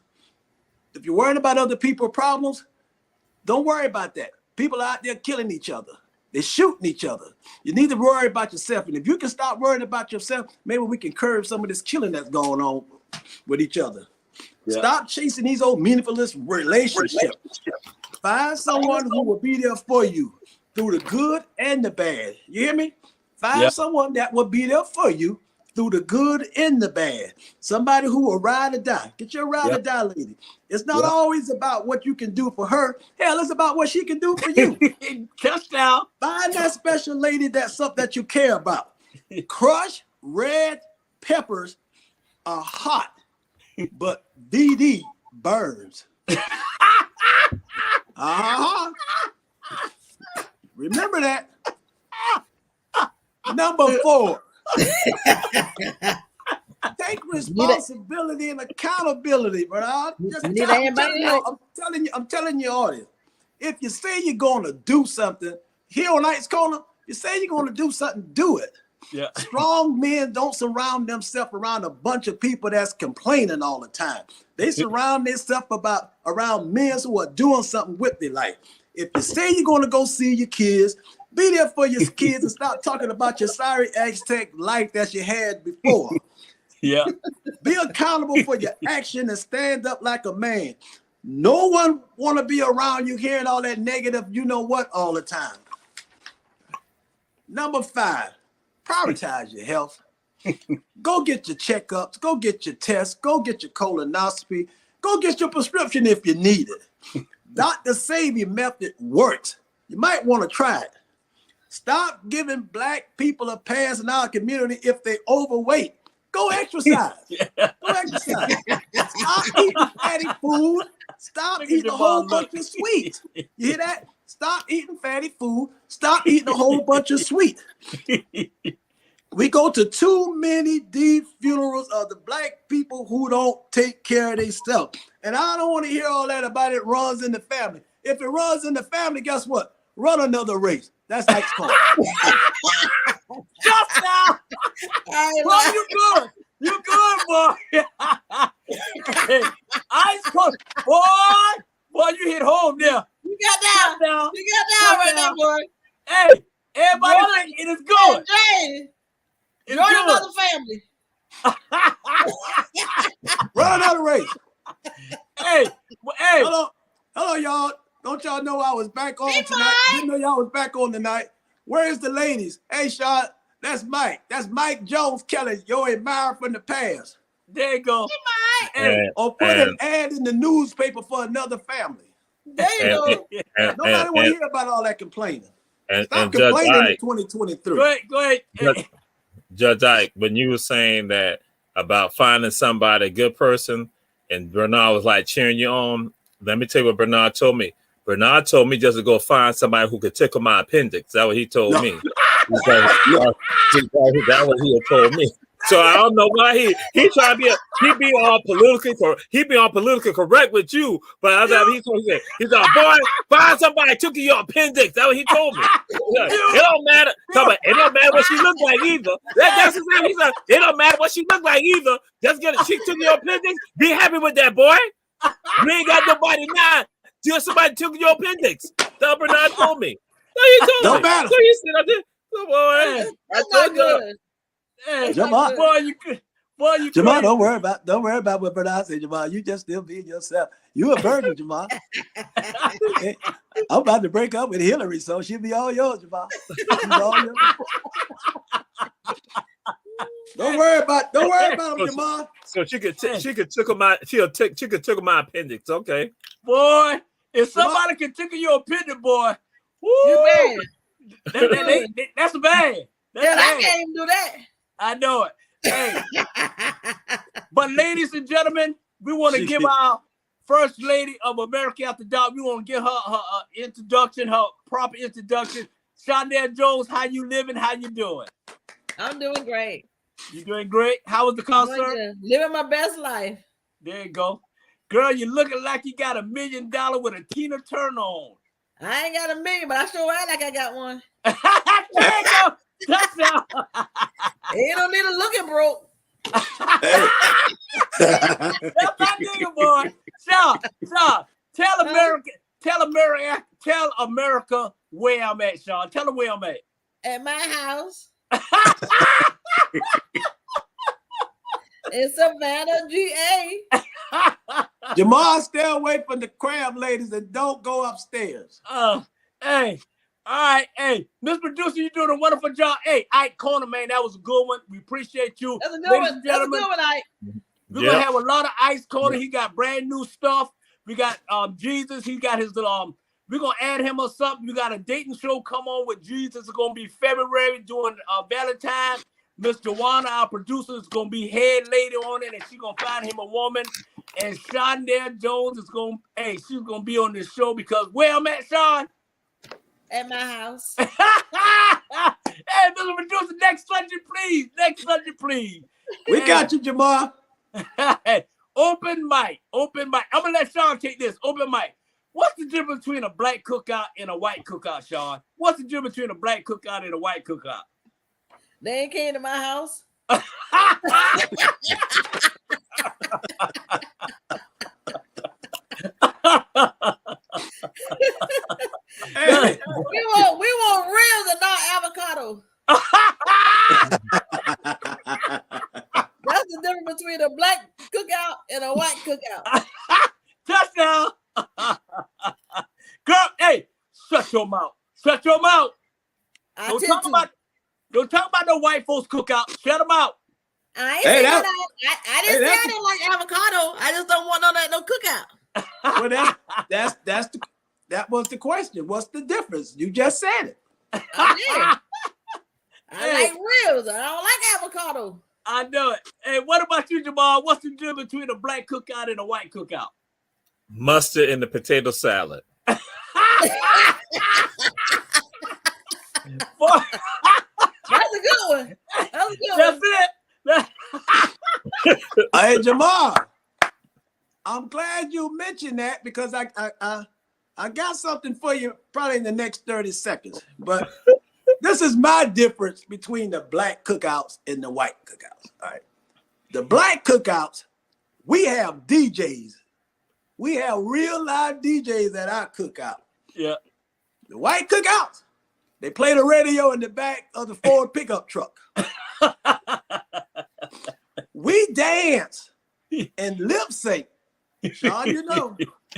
don't worry about that. People are out there killing each other. They're shooting each other. You need to worry about yourself. And if you can stop worrying about yourself, maybe we can curb some of this killing that's going on with each other. Yeah. Stop chasing these old meaningless relationships. Find someone who will be there for you through the good and the bad. You hear me? Find someone that will be there for you through the good and the bad. Somebody who will ride or die. Get your ride or die lady. It's not always about what you can do for her. Hell, it's about what she can do for you. Touchdown. Find that special lady that's something that you care about. Crushed red peppers are hot, but DD burns. Remember that. Number 4. Take responsibility and accountability, brother. I'm telling you, audience. If you say you're gonna do something here on Night's Corner, you say you're gonna do something, do it. Yeah. Strong men don't surround themselves around a bunch of people that's complaining all the time. They surround themselves around men who are doing something with their life. If you say you're gonna go see your kids, be there for your kids and stop talking about your sorry Aztec life that you had before. Yeah. Be accountable for your action and stand up like a man. No one want to be around you hearing all that negative, you know what, all the time. Number 5, prioritize your health. Go get your checkups. Go get your tests. Go get your colonoscopy. Go get your prescription if you need it. Dr. Sabi method works. You might want to try it. Stop giving black people a pass in our community if they overweight. Go exercise. Go exercise. Stop eating fatty food. Stop eating a whole bunch of sweets. You hear that? Stop eating fatty food. Stop eating a whole bunch of sweets. We go to too many deep funerals of the black people who don't take care of themselves. And I don't want to hear all that about it runs in the family. If it runs in the family, guess what? Run another race. That's Night's Corner. Just now. Boy, you good. You good, boy. Hey, Ice Cold. Boy, you hit home there. You got down. You got down right now, boy. Hey, everybody think it is good. Hey, join another family. Run another race. Hey. Hello, y'all. Don't y'all know I was back on tonight? Didn't know y'all was back on tonight. Where's the ladies? Hey, Sean, that's Mike. That's Mike Jones Kelly, your admirer from the past. There you go. Hey, or put an ad in the newspaper for another family. There you go. Nobody want to hear about all that complaining. And Stop Judge complaining in Ike, 2023. Go ahead. Judge Ike, when you were saying that about finding somebody, a good person, and Bernard was like cheering you on, let me tell you what Bernard told me. Bernard told me just to go find somebody who could tickle my appendix. That's what he told me. That's what he had told me. So I don't know why he trying to be all politically correct with you, but I was he said, boy, find somebody tickle your appendix. That's what he told me. It don't matter. It don't matter what she look like either. That's exactly he said. It don't matter what she look like either. Just get a chick tickle your appendix. Be happy with that, boy. You ain't got nobody now. Just somebody tickle your appendix. That's what Bernard told me. So he told Don't me. matter. So he said, boy, That's not good. Hey, Jamal. boy, you Jamal, crazy. don't worry about what Bernard said, Jamal. You just still being yourself. You a virgin, Jamal. Hey, I'm about to break up with Hillary, so she'll be all yours, Jamal. She's all yours. Don't worry about him, Jamal. So she could tickle my appendix. Okay. Boy, if somebody can tickle your appendix, boy, woo, You bad. that's bad. That's Yeah, I bad. can't even do that. I know it. Hey, but ladies and gentlemen, we want to give our First Lady of America After Dark. We want to give her introduction, her proper introduction. Shondell Jones, how you living? How you doing? I'm doing great. You doing great? How was the concert? Living my best life. There you go. Girl, you looking like you got $1 million with a Tina Turner on. I ain't got $1 million, but I sure act like I got one. There you go. That's all. Ain't no need to looking broke. That's my nigga, boy. Sean, tell America where I'm at, Sean. Tell them where I'm at. At my house. In Savannah, GA. Jamal, stay away from the crab ladies and don't go upstairs. Hey. All right, hey, Miss Producer, you're doing a wonderful job. Hey, Ike Corner, man, that was a good one. We appreciate you. That's a good Ladies one. and gentlemen, That's a good one, Ike. we're gonna have a lot of Ike's Corner. He got brand new stuff. We got Jesus. He got his we're gonna add him or something. We got a dating show come on with Jesus. It's gonna be February during Valentine's. Miss Joanna, our producer, is gonna be head lady on it, and she's gonna find him a woman. And Shondell Jones is she's gonna be on this show because where I'm at, Sean? At my house. Hey, Mr. Producer, next subject, please. We got you, Jamal. Open mic. I'm gonna let Sean take this. Open mic. What's the difference between a black cookout and a white cookout, Sean? What's the difference between a black cookout and a white cookout? They ain't came to my house. Hey. We want ribs and not avocado. That's the difference between a black cookout and a white cookout. Touchdown. Girl, hey, shut your mouth. Don't talk about the white folks cookout. Shut them out. I ain't saying that. I didn't say I didn't like avocado. I just don't want no cookout. Well, that was the question. What's the difference? You just said it. I like ribs. I don't like avocado. I know it. Hey, what about you, Jamal? What's the difference between a black cookout and a white cookout? Mustard in the potato salad. That's a good one. That's it. Hey, Jamal, I'm glad you mentioned that because I got something for you probably in the next 30 seconds. But this is my difference between the black cookouts and the white cookouts. All right. The black cookouts, we have DJs. We have real live DJs at our cookout. Yeah. The white cookouts, they play the radio in the back of the Ford pickup truck. We dance and lip sync. Sean, you know,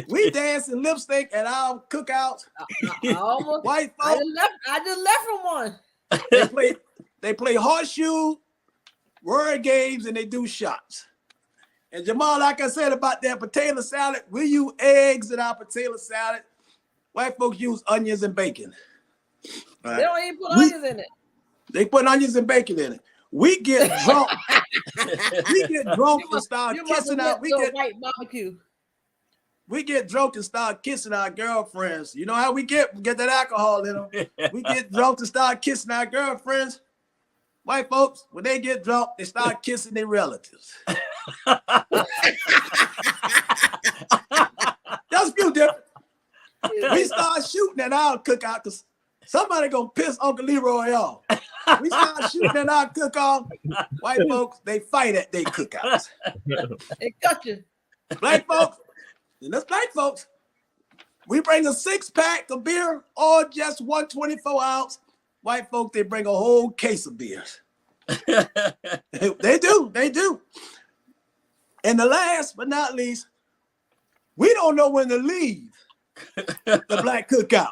we dance and lip sync at our cookouts. White folks, I just left from one. they play horseshoe, word games, and they do shots. And Jamal, like I said about that potato salad, we use eggs in our potato salad. White folks use onions and bacon. All They right. don't even put onions in it. They put onions and bacon in it. We get drunk. We get drunk and start You must kissing have out. went to a white barbecue. We get drunk and start kissing our girlfriends. You know how we get that alcohol in them. We get drunk and start kissing our girlfriends. White folks, when they get drunk, they start kissing their relatives. That's a few different. We start shooting at our cookout because somebody gonna piss Uncle Leroy off. We start shooting at our cook-off. White folks, they fight at their cookouts. They cut you. Black folks, and that's black folks, we bring a 6-pack of beer or just 124 ounce. White folks, they bring a whole case of beers. They do. And the last but not least, we don't know when to leave the black cookout.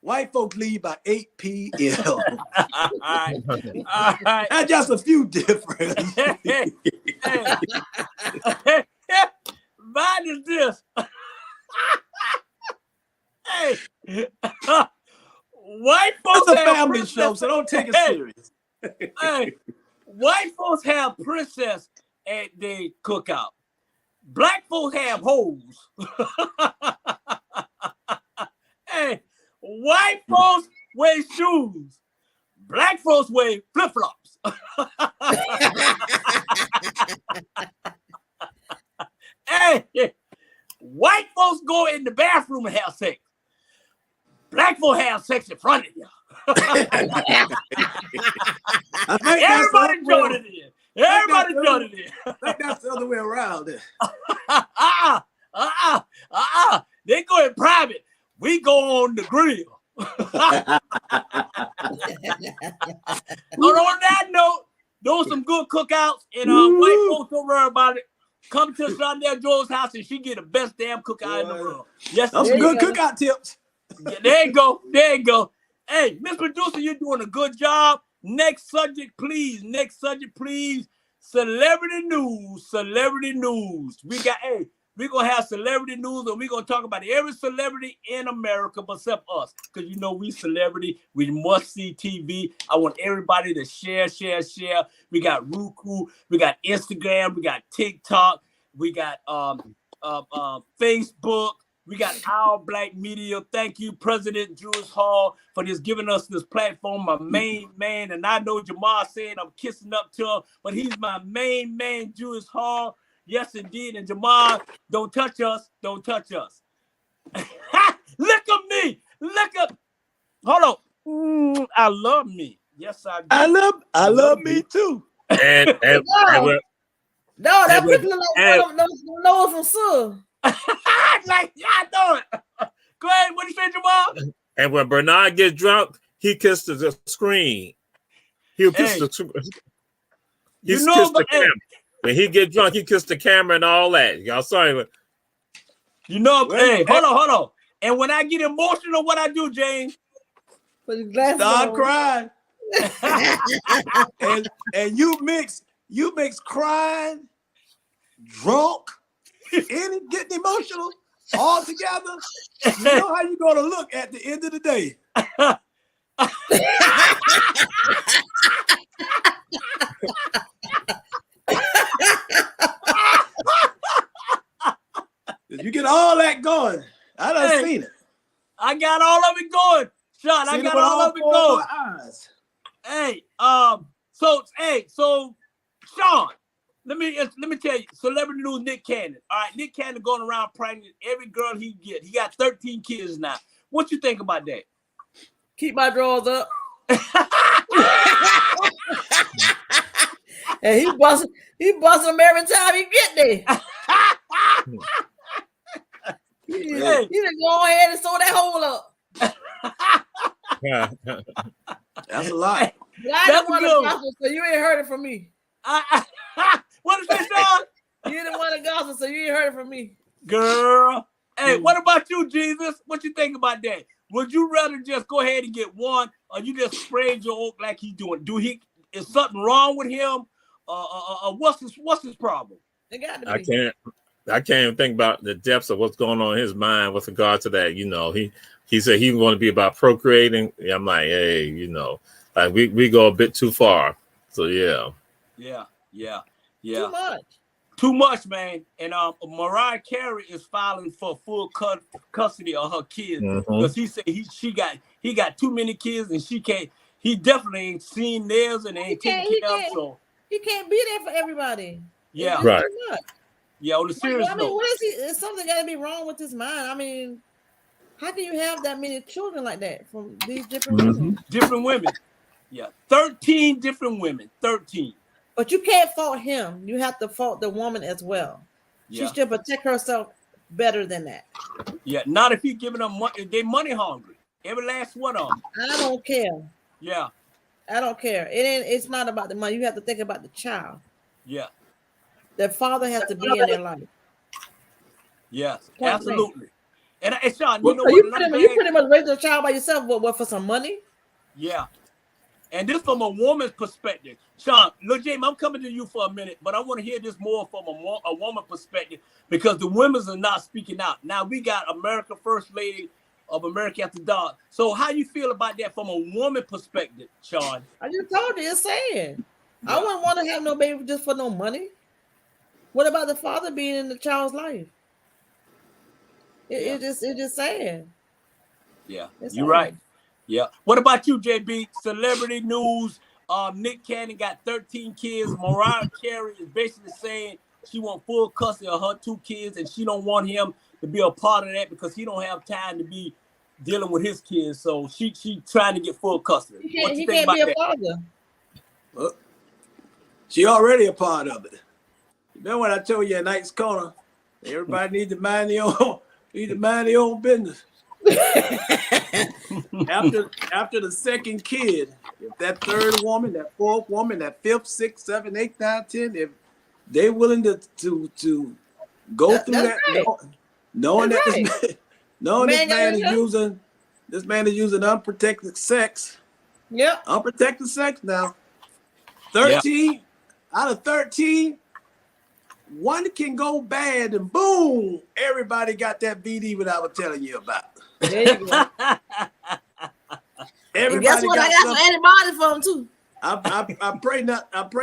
White folks leave by 8 p.m. All right. That's just a few differences. Mine is this. Hey, white folks It's a have family princess- show, so don't take it serious. Hey, white folks have princess at the cookout. Black folks have hoes. Hey, white folks wear shoes. Black folks wear flip-flops. Hey, white folks go in the bathroom and have sex. Black folks have sex in front of you. Everybody join it in. Everybody join it in. I think that's the other way around. They go in private. We go on the grill. But on that note, those some good cookouts, and white folks don't worry about it. Come to Sunday Joe's house and she get the best damn cookout in the world. Yes, Those some good cookout tips. Yeah, there you go. There you go. Hey, Miss Producer, you're doing a good job. Next subject, please. Next subject, please. Celebrity news. Celebrity news. We're going to have celebrity news, and we're going to talk about every celebrity in America except us. Because, you know, we celebrity. We must see TV. I want everybody to share. We got Roku. We got Instagram. We got TikTok. We got Facebook. We got Our Black Media. Thank you, President Julius Hall, for just giving us this platform. My main man, and I know Jamal said I'm kissing up to him, but he's my main man, Julius Hall. Yes, indeed. And Jamal, don't touch us. Don't touch us. Look at me. Look up. Hold on. I love me. Yes, I do. I love me too. And No, that picture look like Noah from Sue. Like, yeah, I know it. Go ahead. What you say, Jamal? and when Bernard gets drunk, he kisses the screen. He'll kiss the camera. When he get drunk, he kiss the camera and all that. Y'all sorry. You know, hey, hold on. And when I get emotional, what I do, James? Put your glasses Start on. crying. and you mix crying, drunk, and getting emotional all together. You know how you're gonna look at the end of the day. You get all that going. I done seen it. I got all of it going. Sean, I got all of it going. So Sean, let me tell you, celebrity news, Nick Cannon. All right, Nick Cannon going around pregnant every girl he get. He got 13 kids now. What you think about that? Keep my drawers up. And he bust them every time he get there. He didn't go ahead and sew that hole up. That's a lot. That's good. Gospel, so you ain't heard it from me. What is that, Sean? You didn't want the gospel, so you ain't heard it from me. Girl. Hey, what about you, Jesus? What you think about that? Would you rather just go ahead and get one, or you just sprayed your oak like he's doing? Is something wrong with him? What's his problem? It got to be. I can't even think about the depths of what's going on in his mind with regard to that. You know, he he said he was going to be about procreating. Yeah, I'm like, hey, you know, like we go a bit too far. So yeah. Too much. Too much, man. And Mariah Carey is filing for full custody of her kids because he said he got too many kids and she can't. He definitely ain't seen theirs and ain't taking care of. So he can't be there for everybody. Yeah, right. Too much. Yeah, on the serious note. What is he? Is something got to be wrong with his mind? I mean, how can you have that many children like that from these different women? Different women. Yeah, 13 different women. 13. But you can't fault him. You have to fault the woman as well. She should protect herself better than that. Yeah, not if he's giving them money. They money hungry. Every last one of them. I don't care. Yeah. I don't care. It's not about the money. You have to think about the child. Yeah. The father has to be in their life. Yes, absolutely. And Sean, you know what? You pretty much raised a child by yourself. What for some money? Yeah. And this from a woman's perspective. Sean, look, James, I'm coming to you for a minute, but I want to hear this more from a woman perspective because the women are not speaking out. Now we got America First Lady of America After Dark. So how you feel about that from a woman perspective, Sean? I just told you, it's saying. I wouldn't want to have no baby just for no money. What about the father being in the child's life? It's just saying. Yeah, you're right. Yeah. What about you, JB? Celebrity news. Nick Cannon got 13 kids. Mariah Carey is basically saying she wants full custody of her 2 kids, and she don't want him to be a part of that because he don't have time to be dealing with his kids. So she trying to get full custody. What you think about that? Father. Well, she already a part of it. Remember what I told you at Night's Corner? Everybody needs to mind their own business. after the second kid, if that third woman, that fourth woman, that fifth, sixth, seventh, eighth, ninth, 10, if they're willing to go through that, right. knowing that right. This man is using unprotected sex. Yeah, unprotected sex now. 13 out of 13. One can go bad and boom, everybody got that BD what I was telling you about. There you go. Everybody and guess what? I got some antibodies for them too. I pray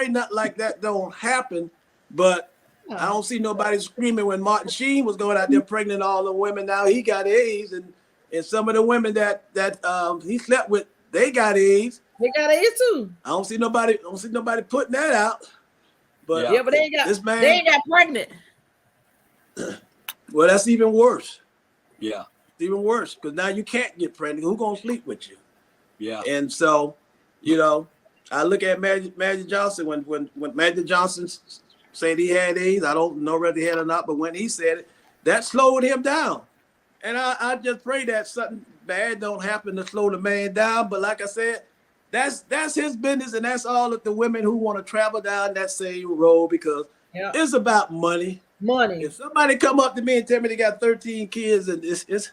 not like that don't happen, but I don't see nobody screaming when Martin Sheen was going out there pregnant all the women. Now he got AIDS, and some of the women that he slept with, they got AIDS. They got AIDS too. I don't see nobody putting that out. But but they ain't got pregnant. Well, that's even worse. Yeah. It's even worse because now you can't get pregnant. Who's gonna sleep with you? Yeah. And so, I look at Magic Johnson when Magic Johnson said he had AIDS. I don't know whether he had or not, but when he said it, that slowed him down. And I just pray that something bad don't happen to slow the man down. But like I said, that's his business, and that's all of the women who want to travel down that same road because it's about money. Money. If somebody come up to me and tell me they got 13 kids, and it's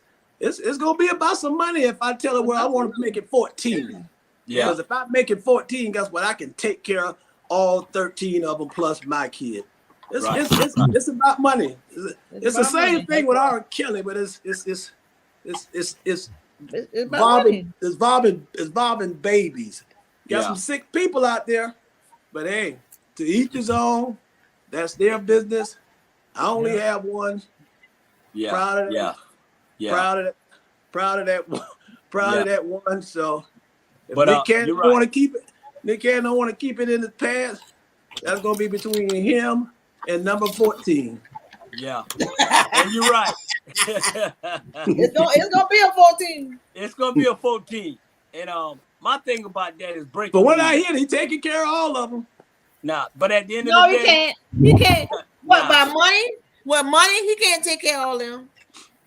gonna be about some money if I tell her, well, I want to make it 14. Yeah. Because if I make it 14, guess what? I can take care of all 13 of them plus my kid. It's about money. It's the same thing with R. Kelly, but it's involving babies. Got some sick people out there, but hey, to each his own. That's their business. I only have one. Yeah. Proud of that. Yeah. Proud of that one. So if But Nick Cannon don't want to keep it, Nick Cannon don't want to keep it in the past. That's gonna be between him and number 14. Yeah. And you're right. It's gonna be a 14. It's gonna be a 14. And my thing about that is breaking. But when I hear he taking care of all of them. Nah, but at the end of the day, he can't. What by money? What money? He can't take care of all them.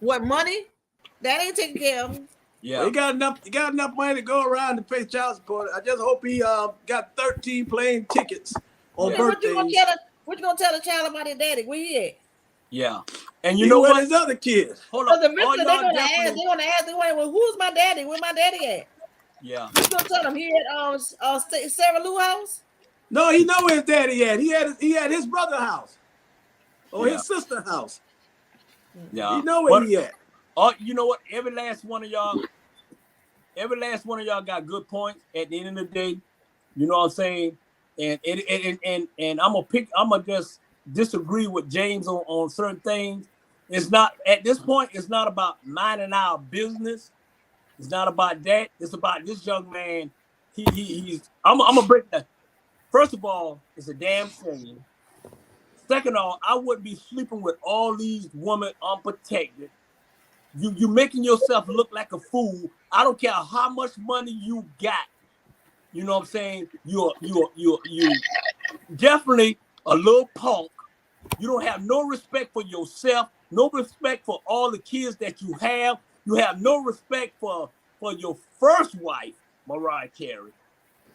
What money? That ain't taking care of him. Yeah, well, he got enough money to go around to pay child support. I just hope he got 13 plane tickets on birthdays. What you gonna tell the child about his daddy? Where he at? Yeah, and you know what? His other kids. Hold on. They're gonna ask. Well, who's my daddy? Where my daddy at? Yeah. You gonna tell him he at Sarah Lou house? No, he know where his daddy at. He had his brother's house or his sister's house. Yeah. He know where he at. Oh, you know what? Every last one of y'all got good points at the end of the day. You know what I'm saying? And I'm gonna just disagree with James on certain things. It's not at this point, it's not about minding our business. It's not about that. It's about this young man. I'm gonna break that. First of all, it's a damn shame. Second of all, I wouldn't be sleeping with all these women unprotected. You making yourself look like a fool. I don't care how much money you got. You know what I'm saying? You definitely a little punk. You don't have no respect for yourself, no respect for all the kids that you have. You have no respect for your first wife, Mariah Carey.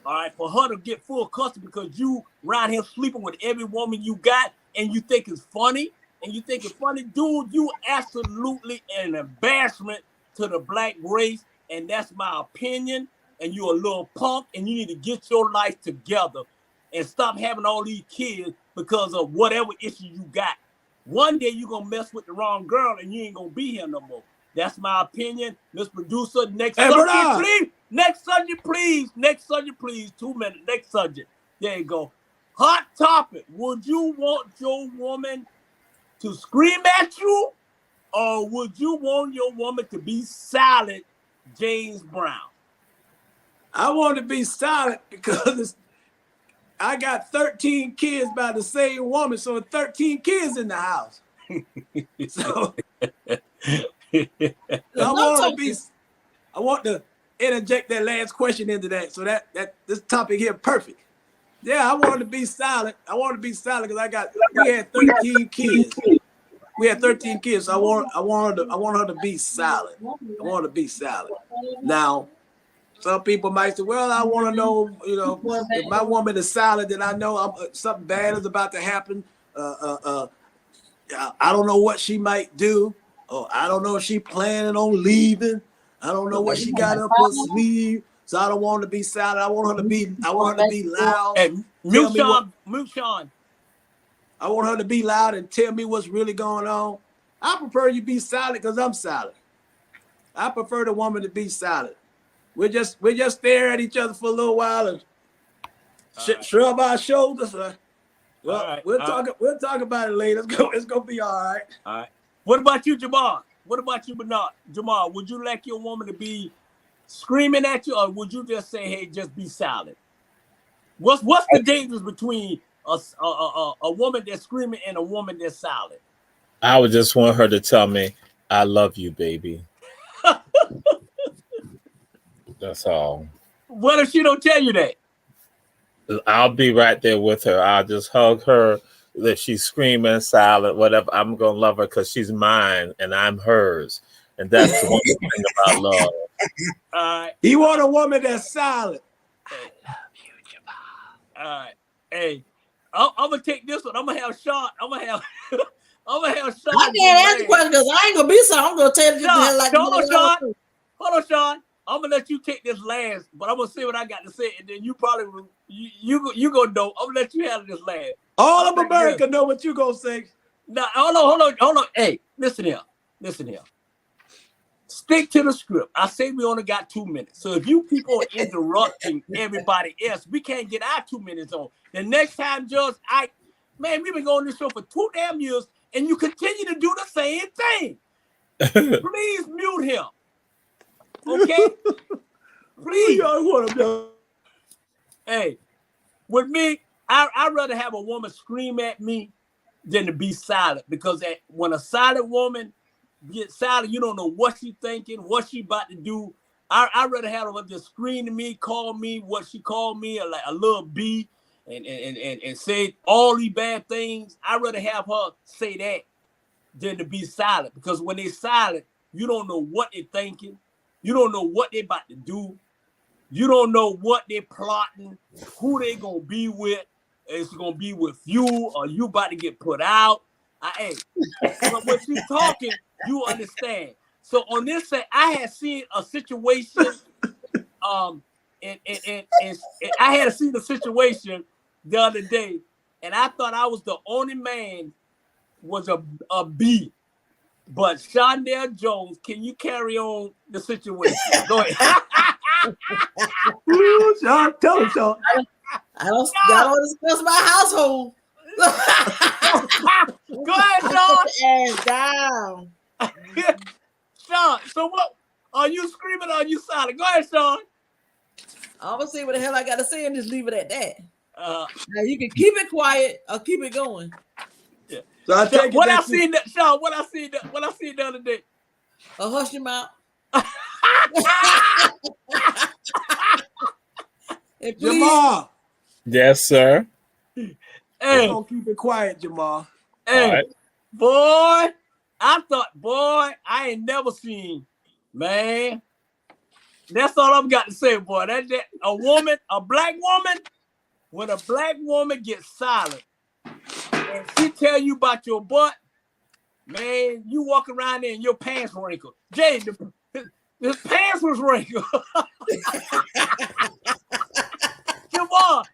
All right, for her to get full custody because you around here sleeping with every woman you got and you think it's funny. And you think it's funny, dude, you absolutely an embarrassment to the black race. And that's my opinion. And you're a little punk and you need to get your life together and stop having all these kids because of whatever issue you got. One day you're going to mess with the wrong girl and you ain't going to be here no more. That's my opinion. Miss Producer, next subject, please. Next subject, please. Next subject, please. 2 minutes. Next subject. There you go. Hot topic. Would you want your woman to scream at you, or would you want your woman to be silent, James Brown? I want to be silent because I got 13 kids by the same woman, so 13 kids in the house. So I want to interject that last question into that. So that this topic here perfect. Yeah, I wanted to be silent. I want to be silent because we had 13 kids. We had 13 kids. So I want her to be silent. I want her to be silent. Now, some people might say, well, I want to know, if my woman is silent, then I know something bad is about to happen. I don't know what she might do. Or I don't know if she's planning on leaving. I don't know what she got up her sleeve. So I don't want her to be silent. I want her to be loud. Hey, mute Sean. I want her to be loud and tell me what's really going on. I prefer you be silent because I'm silent. I prefer the woman to be silent. We just stare at each other for a little while and shrug our shoulders. We'll talk about it later. It's gonna be all right. All right. What about you, Jamal? What about you, Bernard? Jamal, would you like your woman to be screaming at you, or would you just say, "Hey, just be silent"? What's the difference between a woman that's screaming and a woman that's silent? I would just want her to tell me, "I love you, baby." That's all. What if she don't tell you that? I'll be right there with her. I'll just hug her. If she's screaming, silent, whatever, I'm gonna love her because she's mine and I'm hers. And that's the one thing about love. You want a woman that's silent. I love you, Jamal. All right. Hey, I'm gonna take this one. I'm gonna have Sean. I'm gonna have Sean. I can't answer question because I ain't gonna be so. I'm gonna tell you like Hold on, Sean. I'm gonna let you take this last, but I'm gonna say what I got to say, and then you probably you gonna know. I'm gonna let you handle this last. All of America know what you gonna say. Now, hold on. Hey, listen here. Stick to the script. I say we only got 2 minutes. So if you people are interrupting everybody else, we can't get our 2 minutes on. The next time, Judge, we've been going this show for 2 damn years, and you continue to do the same thing. Please mute him. Okay? Please. Hey, with me, I'd rather have a woman scream at me than to be silent, because when a silent woman gets silent, you don't know what she's thinking, what she about to do. I'd rather have her just scream to me, call me what she called me, like a little B, and say all these bad things. I'd rather have her say that than to be silent, because when they're silent, you don't know what they're thinking. You don't know what they're about to do. You don't know what they're plotting, who they gonna be with. It's gonna be with you, or you about to get put out. But when she's talking, you understand. So on this side, I had seen a situation, and I had seen a situation the other day, and I thought I was the only man was a B. But Shondell Jones, can you carry on the situation? Go ahead. Ooh, Sean, tell him, Sean. I don't discuss my household. Go ahead, Sean. And down. Sean, so what? Are you screaming or are you silent? Go ahead, Sean. I'm gonna see what the hell I gotta say and just leave it at that. Now you can keep it quiet or keep it going. Yeah. So I take What it I that seen that Sean, what I seen the other day. Hush your mouth. And please, Jamal, Yes, sir. Hey, don't keep it quiet, Jamal. hey, All right. boy, I ain't never seen, man. That's all I've got to say, boy. That a black woman, when a black woman gets silent and she tell you about your butt, man, you walk around there and your pants wrinkled. Jay, his pants was wrinkled. Jamal,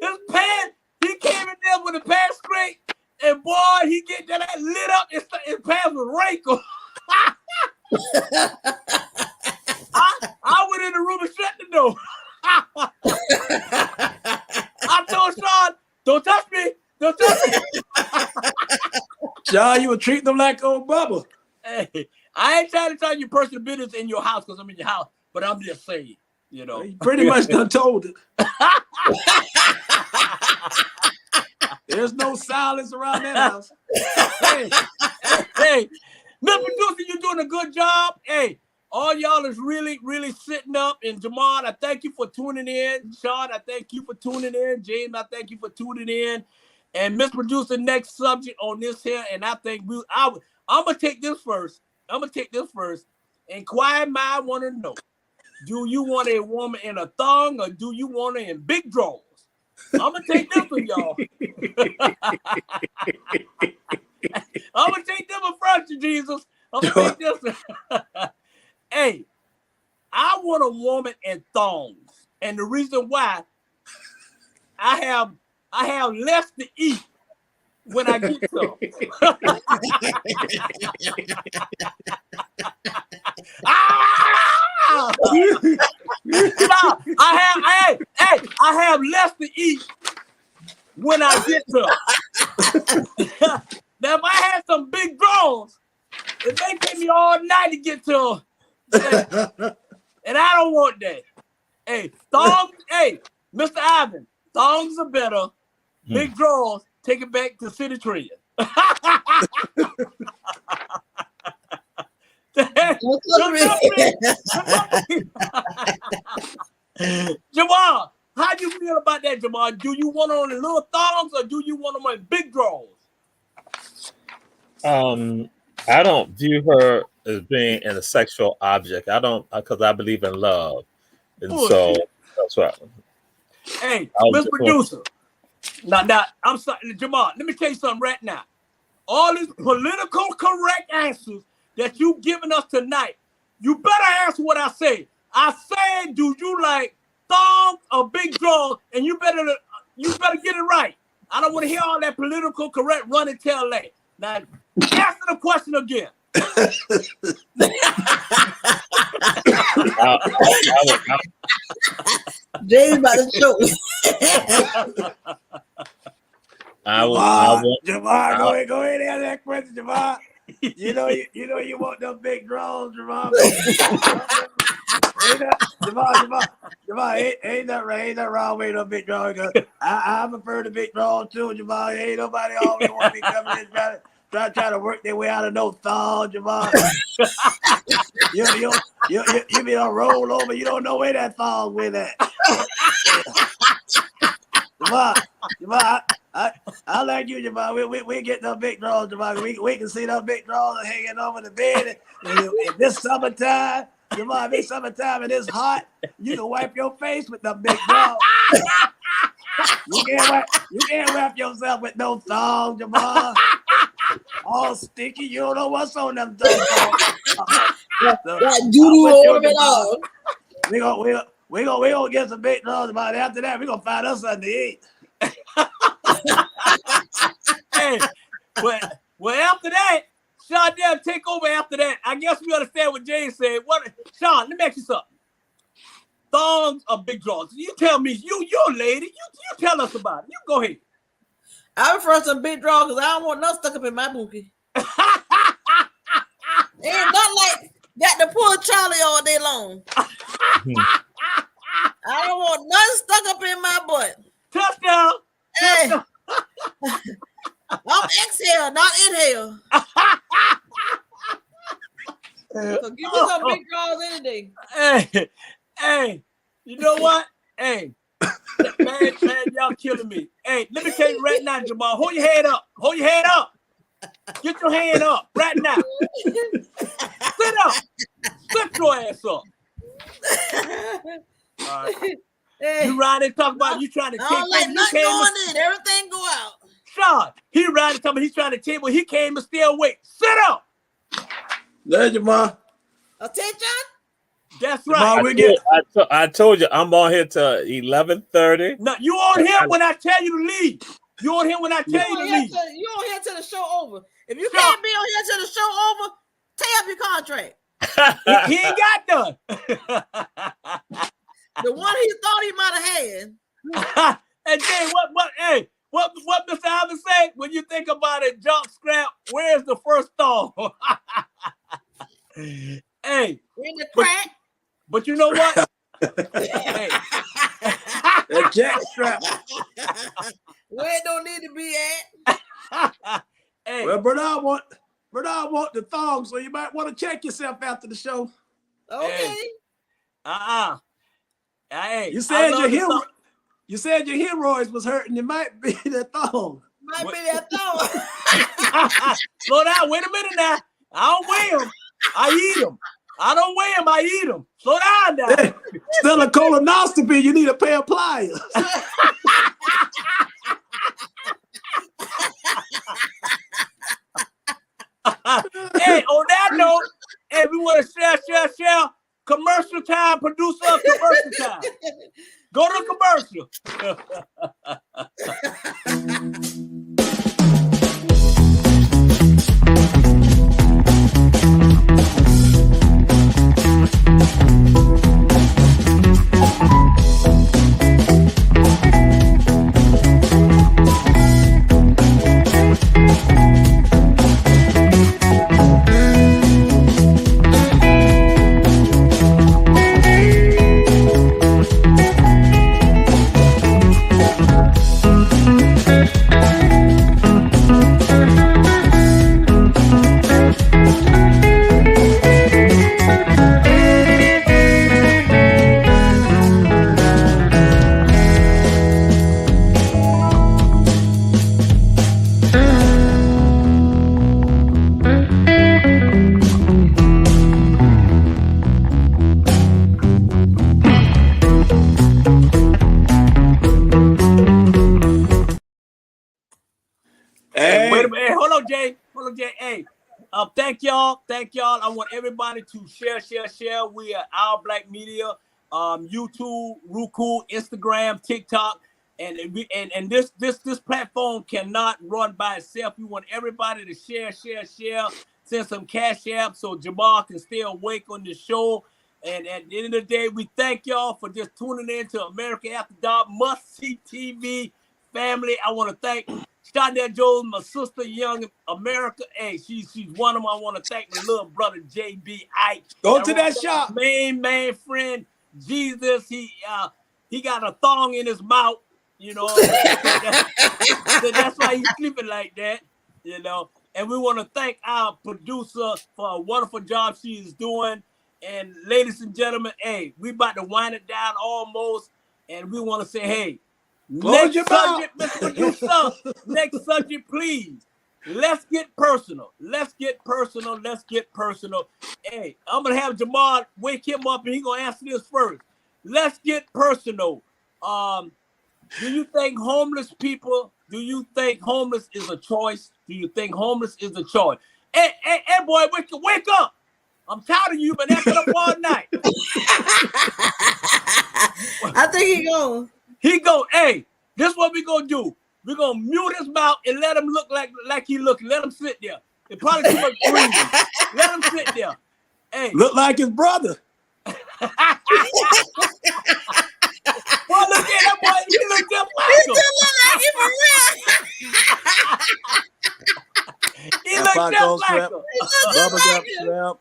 his pants, he came in there with a pants scrape, and boy, he get that lit up, his pants was wrinkled. I went in the room and shut the door. I told Sean, don't touch me. Don't touch me. Sean, you would treat them like old Bubba. Hey, I ain't trying to tell you personal business in your house because I'm in your house, but I'm just saying, you know. You pretty much done told it. There's no silence around that house. Hey, Mr. Producer, you're doing a good job. Hey, all y'all is really, really sitting up. And Jamal, I thank you for tuning in. Sean, I thank you for tuning in. James, I thank you for tuning in. And Mr. Producer, next subject on this here, and I think I'm gonna take this first. Inquired mind want to know: do you want a woman in a thong or do you want her in big drawers? I'm gonna take this one, y'all. I'm gonna take them in front of you, Jesus. I'm gonna take this one. Hey, I want a woman in thongs, and the reason why I have less to eat when I get some. I have less to eat when I get some. Now, if I had some big drones, it may take me all night to get to them. And I don't want that. Hey, thongs, hey, Mr. Ivan, thongs are better. Big draws, take it back to City Trend. Jamal, how do you feel about that, Jamal? Do you want on the little thongs or do you want them on big draws? I don't view her as being a sexual object. I don't, because I believe in love, and so that's right. Hey, Mr. Producer. Now, I'm sorry, Jamal. Let me tell you something right now. All these political correct answers that you giving us tonight, you better answer what I say. I said, do you like thongs or big draws? And you better get it right. I don't want to hear all that political correct run and tell that. Now, answer the question again. James about to choke. Jamal, go ahead and answer that question, Jamal. You know you want them big drones, Jamal. Jamal, ain't that wrong with them big drones? I prefer the big drones too, Jamal. Ain't nobody always want to be coming in trying to work their way out of no thong, Jamal. you be on roll over. You don't know where that thong went at. Jamal, I like you, Jamal. We get them big draws, Jamal. We can see them big draws hanging over the bed. And this summertime, Jamal, this summertime and it's hot, you can wipe your face with them big draws. You can't wipe yourself with no thong, Jamal. All sticky. You don't know what's on them thongs. We gonna get some big draws, Jamal. After that, we gonna find us something to eat. Hey, well, after that, Sean, then take over after that. I guess we understand what Jay said. What, Sean? Let me ask you something. Thongs are big draws. You tell me. You're a lady. You tell us about it. You go ahead. I prefer some big draw because I don't want nothing stuck up in my bookie. Ain't nothing like got to pull Charlie all day long. I don't want nothing stuck up in my butt. Touchdown. Hey, I'm exhale, not inhale. So give me some big draws any day. Hey, you know what? Hey, man, y'all killing me. Hey, let me tell you right now, Jamal. Hold your head up. Hold your head up. Get your hand up right now. Sit up. Sit your ass up. All right. Hey, You riding talk about you trying to I take don't like you nothing came going in. Everything go out. Sean, he riding talking about he trying to table. He came and stay awake. Sit up. There, Jamal. Attention. That's Jamal, right. I told you I'm on here till 11:30. No, you on here when I tell you to leave. You on here when I tell you to leave. You on here till the show over. If you Sean, can't be on here till the show over, tear up your contract. he ain't got done. The one he thought he might have had. And then what Mr. Alvin say? When you think about it, jump scrap, where's the first thong? Hey, In the crack. but you know what? Hey. That jack strap. Where it don't need to be at. Hey. Well, Bernard want the thong, so you might want to check yourself after the show. Okay. Hey, You said your hemorrhoids was hurting. It might be the thong. Might be that thong. Slow down. Wait a minute now. I don't weigh them. I eat them. I don't weigh them. I eat them. Slow down now. Hey, still a colonoscopy. You need a pair of pliers. Hey, on that note, hey, we want to share. Commercial time, producer, commercial time. Go to commercial. Hold on, Jay. Hey, thank y'all. I want everybody to share. We are Our Black Media, YouTube, Roku, Instagram, TikTok, and this platform cannot run by itself. We want everybody to share. Send some cash app so Jamal can stay awake on the show. And at the end of the day, we thank y'all for just tuning in to America After Dark Must See TV family. I want to thank Shonda Jones, my sister, Young America. Hey, she's one of them. I want to thank my little brother JB Ike. Go to that shop. Main friend Jesus. He got a thong in his mouth. You know, that's why he's sleeping like that. You know, and we want to thank our producer for a wonderful job she is doing. And ladies and gentlemen, hey, we about to wind it down almost, and we want to say, hey. Next subject, Mr. Producer. Next subject, please. Let's get personal. Hey, I'm gonna have Jamal wake him up, and he's gonna answer this first. Let's get personal. Do you think homeless people? Do you think homeless is a choice? Hey, boy, wake up! I'm tired of you. Been acting up all night. I think He go, hey, this is what we gonna do. We're gonna mute his mouth and let him look like he looking. Let him sit there. It's probably too much breathing. Let him sit there. Hey. Look like his brother. Boy, look at that boy. He look just like him. He look just like him. Bubblegum shrimp,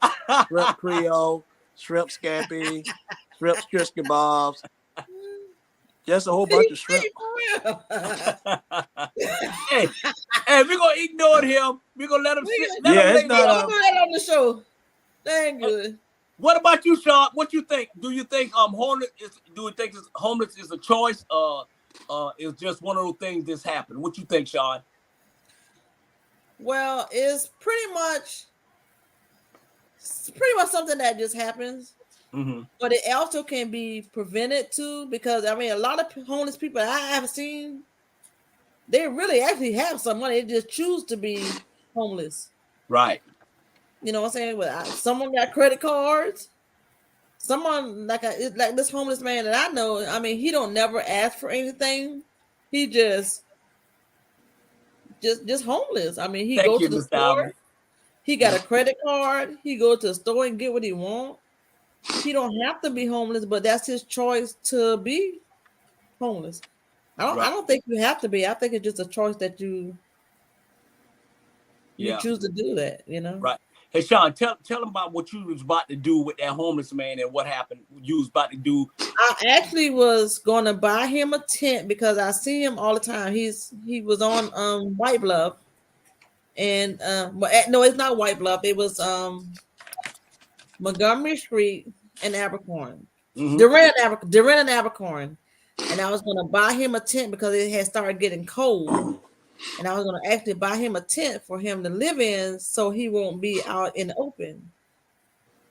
shrimp Creole, shrimp scampi, shrimp shish kebabs. Just a whole bunch of shrimp. Hey, we're gonna ignore him. We're gonna let him sit. Let him it's not on the show. Dang good. What about you, Sean? What you think? Do you think homeless is a choice? It's just one of those things that's happened. What you think, Sean? Well, it's pretty much something that just happens. Mm-hmm. But it also can be prevented too, because I mean, a lot of homeless people I have seen, they really actually have some money. They just choose to be homeless. Right. You know what I'm saying? Well, someone got credit cards. Someone like this homeless man that I know. I mean, he don't never ask for anything. He just homeless. I mean, he go to the store. He got a credit card. He go to the store and get what he want. He don't have to be homeless, but that's his choice to be homeless. I don't think you have to be. I think it's just a choice that you choose to do that, you know? Right. Hey, Sean, tell him about what you was about to do with that homeless man and what happened. You was about to do. I actually was going to buy him a tent because I see him all the time. He was on White Bluff, and no, it's not White Bluff. It was Montgomery Street and Abercorn. Mm-hmm. Duran and Abercorn. And I was going to buy him a tent because it had started getting cold. And I was going to actually buy him a tent for him to live in so he won't be out in the open.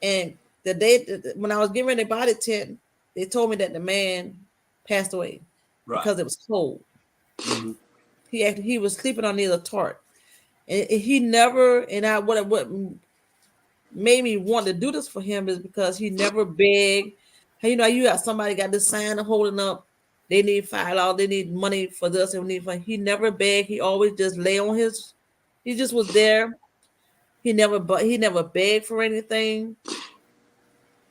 And the day when I was getting ready to buy the tent, they told me that the man passed away because it was cold. Mm-hmm. He was sleeping under the tarp. And he never, and what made me want to do this for him is because he never begged. You know, you got somebody got this sign holding up. They need $5. They need money for this and need money. He never begged. He always just lay on his. He just was there. He never begged for anything.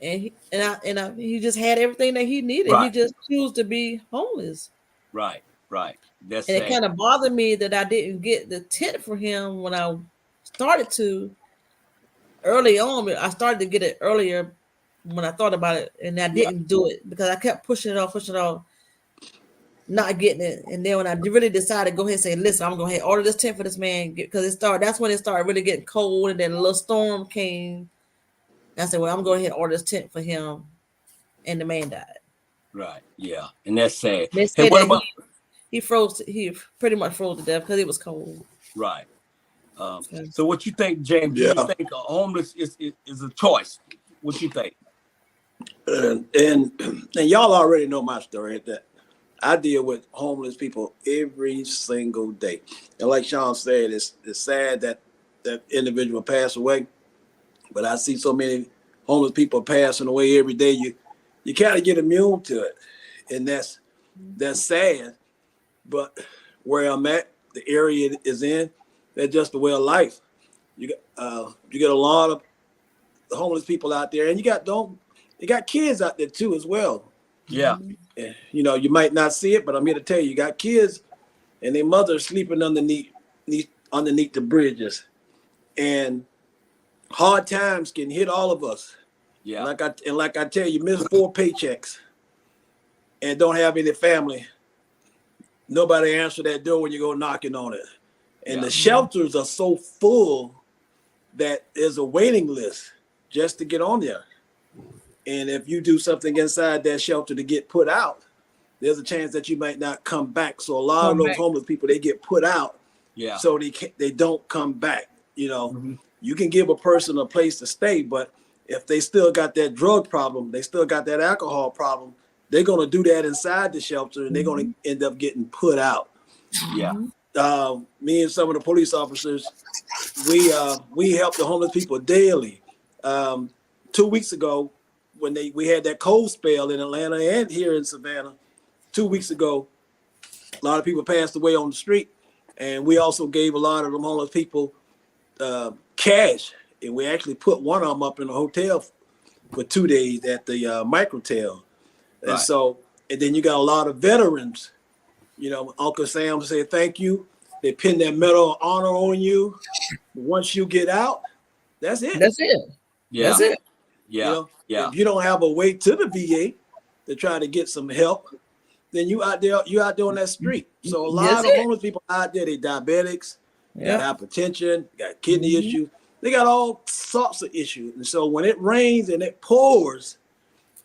And he just had everything that he needed. Right. He just chose to be homeless. Right. That's and it kind of bothered me that I didn't get the tent for him when I started to. Early on, I started to get it earlier when I thought about it, and I didn't do it because I kept pushing it off, not getting it. And then when I really decided to go ahead and say, listen, I'm going to order this tent for this man because that's when it started really getting cold, and then a little storm came. And I said, well, I'm going to order this tent for him, and the man died. Right, yeah, and that's sad. Hey, what about he froze? He pretty much froze to death because it was cold. Right. So what you think, James? Do you think homeless is a choice? What you think? And y'all already know my story that I deal with homeless people every single day. And like Sean said, it's sad that that individual passed away, but I see so many homeless people passing away every day. You kind of get immune to it, and that's sad. But where I'm at, the area it is in, that's just the way of life. You get a lot of homeless people out there, and you got kids out there too as well. Yeah. You know, you might not see it, but I'm here to tell you, you got kids and their mothers sleeping underneath the bridges, and hard times can hit all of us. Yeah. Like I tell you, miss 4 paychecks and don't have any family. Nobody answer that door when you go knocking on it. And the shelters are so full that there's a waiting list just to get on there. And if you do something inside that shelter to get put out, there's a chance that you might not come back. So a lot of those homeless people, they get put out. Yeah. So they don't come back. You know, you can give a person a place to stay, but if they still got that drug problem, they still got that alcohol problem, they're going to do that inside the shelter, and they're going to end up getting put out. Yeah. Me and some of the police officers, we help the homeless people daily. 2 weeks ago, when we had that cold spell in Atlanta and here in Savannah, 2 weeks ago, a lot of people passed away on the street, and we also gave a lot of them homeless people cash, and we actually put one of them up in a hotel for 2 days at the Microtel. And Right. so, and then you got a lot of veterans. You know, Uncle Sam said thank you. They pin their medal of honor on you. Once you get out, that's it. That's it. Yeah. That's it. Yeah. You know, Yeah. if you don't have a way to the VA to try to get some help, then you out there on that street. So a lot That's of it. homeless people out there, they diabetics, Yeah. got hypertension, got kidney issues. They got all sorts of issues. And so when it rains and it pours,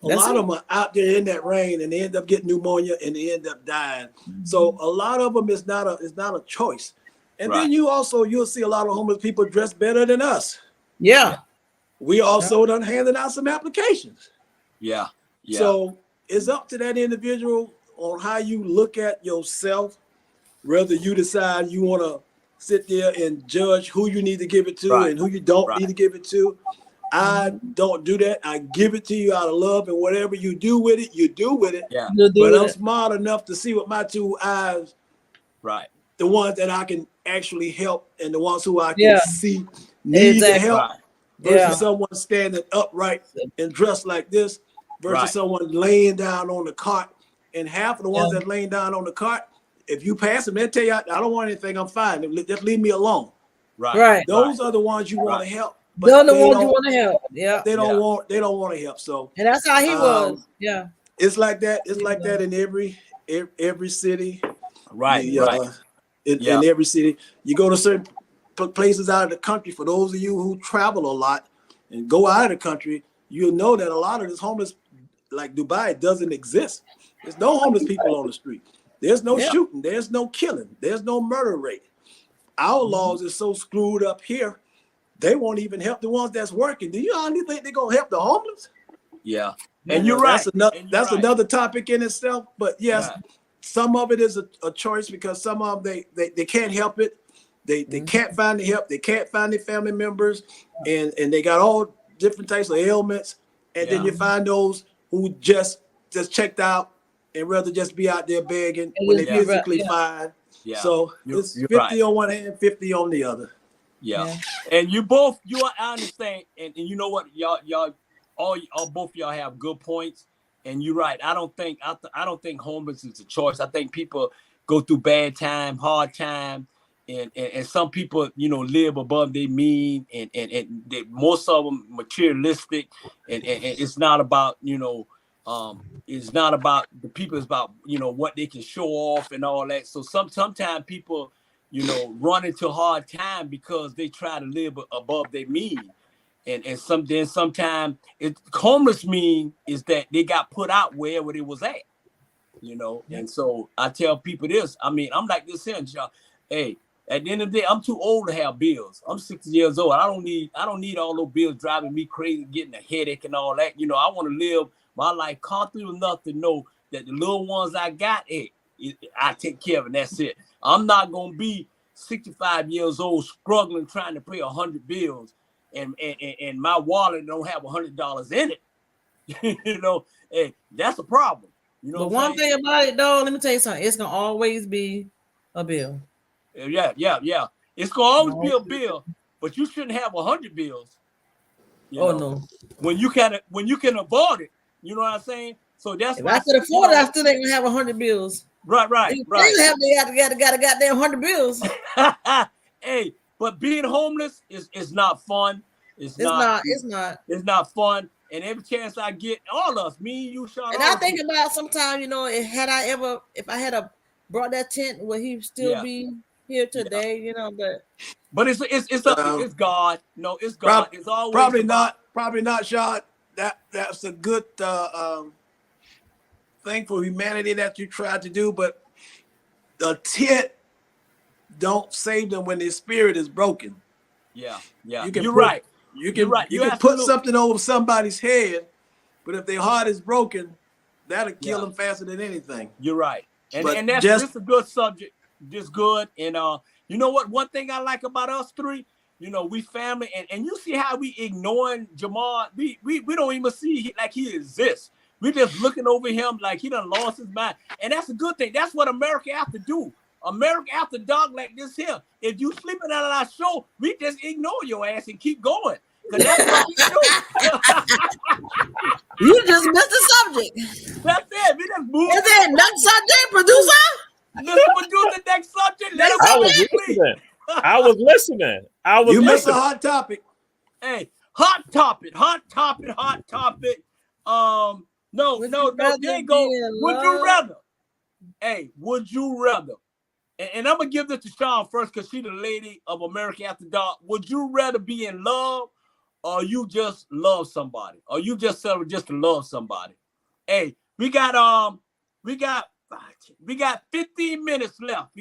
a That's lot it. of them are out there in that rain and they end up getting pneumonia and they end up dying. So a lot of them is not a choice. And Right. then you'll see a lot of homeless people dressed better than us. Yeah. We also done handed out some applications. Yeah. Yeah. So it's up to that individual on how you look at yourself, whether you decide you want to sit there and judge who you need to give it to Right. and who you don't Right. need to give it to. I don't do that. I give it to you out of love, and whatever you do with it, you do with it. Yeah. You'll do But I'm it. smart enough to see with my two eyes Right. the ones that I can actually help and the ones who I can Yeah. see need Exactly. the help Right. versus Yeah. someone standing upright and dressed like this versus Right. someone laying down on the cart. And half of the ones Yeah. that laying down on the cart, if you pass them, they'll tell you, I don't want anything, I'm fine. Just leave me alone. Right. Right. Those are the ones you want to Right. help. They're the they ones you don't- want to help. Yeah. They don't Yeah. want to help. So And that's how he was. Um, Yeah. it's like that. It's like that in every city. Right. The, Right. in every city. You go to certain places out of the country. For those of you who travel a lot and go out of the country, you'll know that a lot of this homeless, like Dubai, doesn't exist. There's no homeless people on the street. There's no Yeah. shooting. There's no killing. There's no murder rate. Our laws is so screwed up here, they won't even help the ones that's working. Do you honestly think they're gonna help the homeless? Yeah. You And you're know, right. That's another, And you're that's right. another topic in itself. But yes, Right. some of it is a choice because some of them they can't help it. They can't find the help. They can't find their family members, and they got all different types of ailments. And then Yeah. you find those who just checked out and rather just be out there begging And when they're just be physically yeah. fine. Yeah. So You're- it's you're 50 right. on one hand, 50 on the other. Yeah. Yeah. And I understand. And you know what? Y'all, both of y'all have good points. And you're right. I don't think homeless is a choice. I think people go through bad time, hard time, and some people, live above their mean, and most of them materialistic, and it's not about, it's not about the people. It's about what they can show off and all that. So sometimes people, run into hard time because they try to live above their mean. And sometimes homeless mean is that they got put out wherever they was at, And so I tell people this. I mean, I'm like this here, y'all. Hey, at the end of the day, I'm too old to have bills. I'm 60 years old. I don't need all those bills driving me crazy, getting a headache and all that. I want to live my life comfortable enough to know that the little ones I got, I take care of, and that's it. I'm not gonna be 65 years old struggling trying to pay 100 bills. And my wallet don't have $100 in it. Hey, that's a problem. But one thing about it, though, let me tell you something. It's gonna always be a bill. Yeah. It's gonna always be a bill, but you shouldn't have 100 bills. No. When you can avoid it, you know what I'm saying? So that's If why I could afford it, I still ain't gonna have 100 bills. Right. They got a goddamn 100 bills. Hey, but being homeless is not fun. It's not fun. And every chance I get, all of us, me, you, Sean. And I think about sometimes, if I had brought that tent, would he still be here today? But it's it's God. No, it's God. It's always probably not, Sean. That's a good thing for humanity that you tried to do, but the tent don't save them when their spirit is broken. Yeah. You're right. You can put something over somebody's head, but if their heart is broken, that'll kill them faster than anything. You're right. And that's a good subject. Just good. And you know what? One thing I like about us three, we family, and you see how we ignoring Jamal. We don't even see like he exists. We just looking over him like he done lost his mind. And that's a good thing. That's what America have to do. America After Dark like this here. If you sleeping out of our show, we just ignore your ass and keep going. Cause that's what we do. You just missed the subject. That's it. We just move. Is it next subject, producer? Let's do the next subject. Let I us was listening. I was listening. You missed a listening. hot topic. Hey, hot topic. No, Would no, you no. rather There you go. be in Would love? you rather? Hey, would you rather? And I'm gonna give this to Sean first because she's the lady of America After Dark. Would you rather be in love, or you just love somebody, or you just settle just to love somebody? Hey, we got 15 minutes left.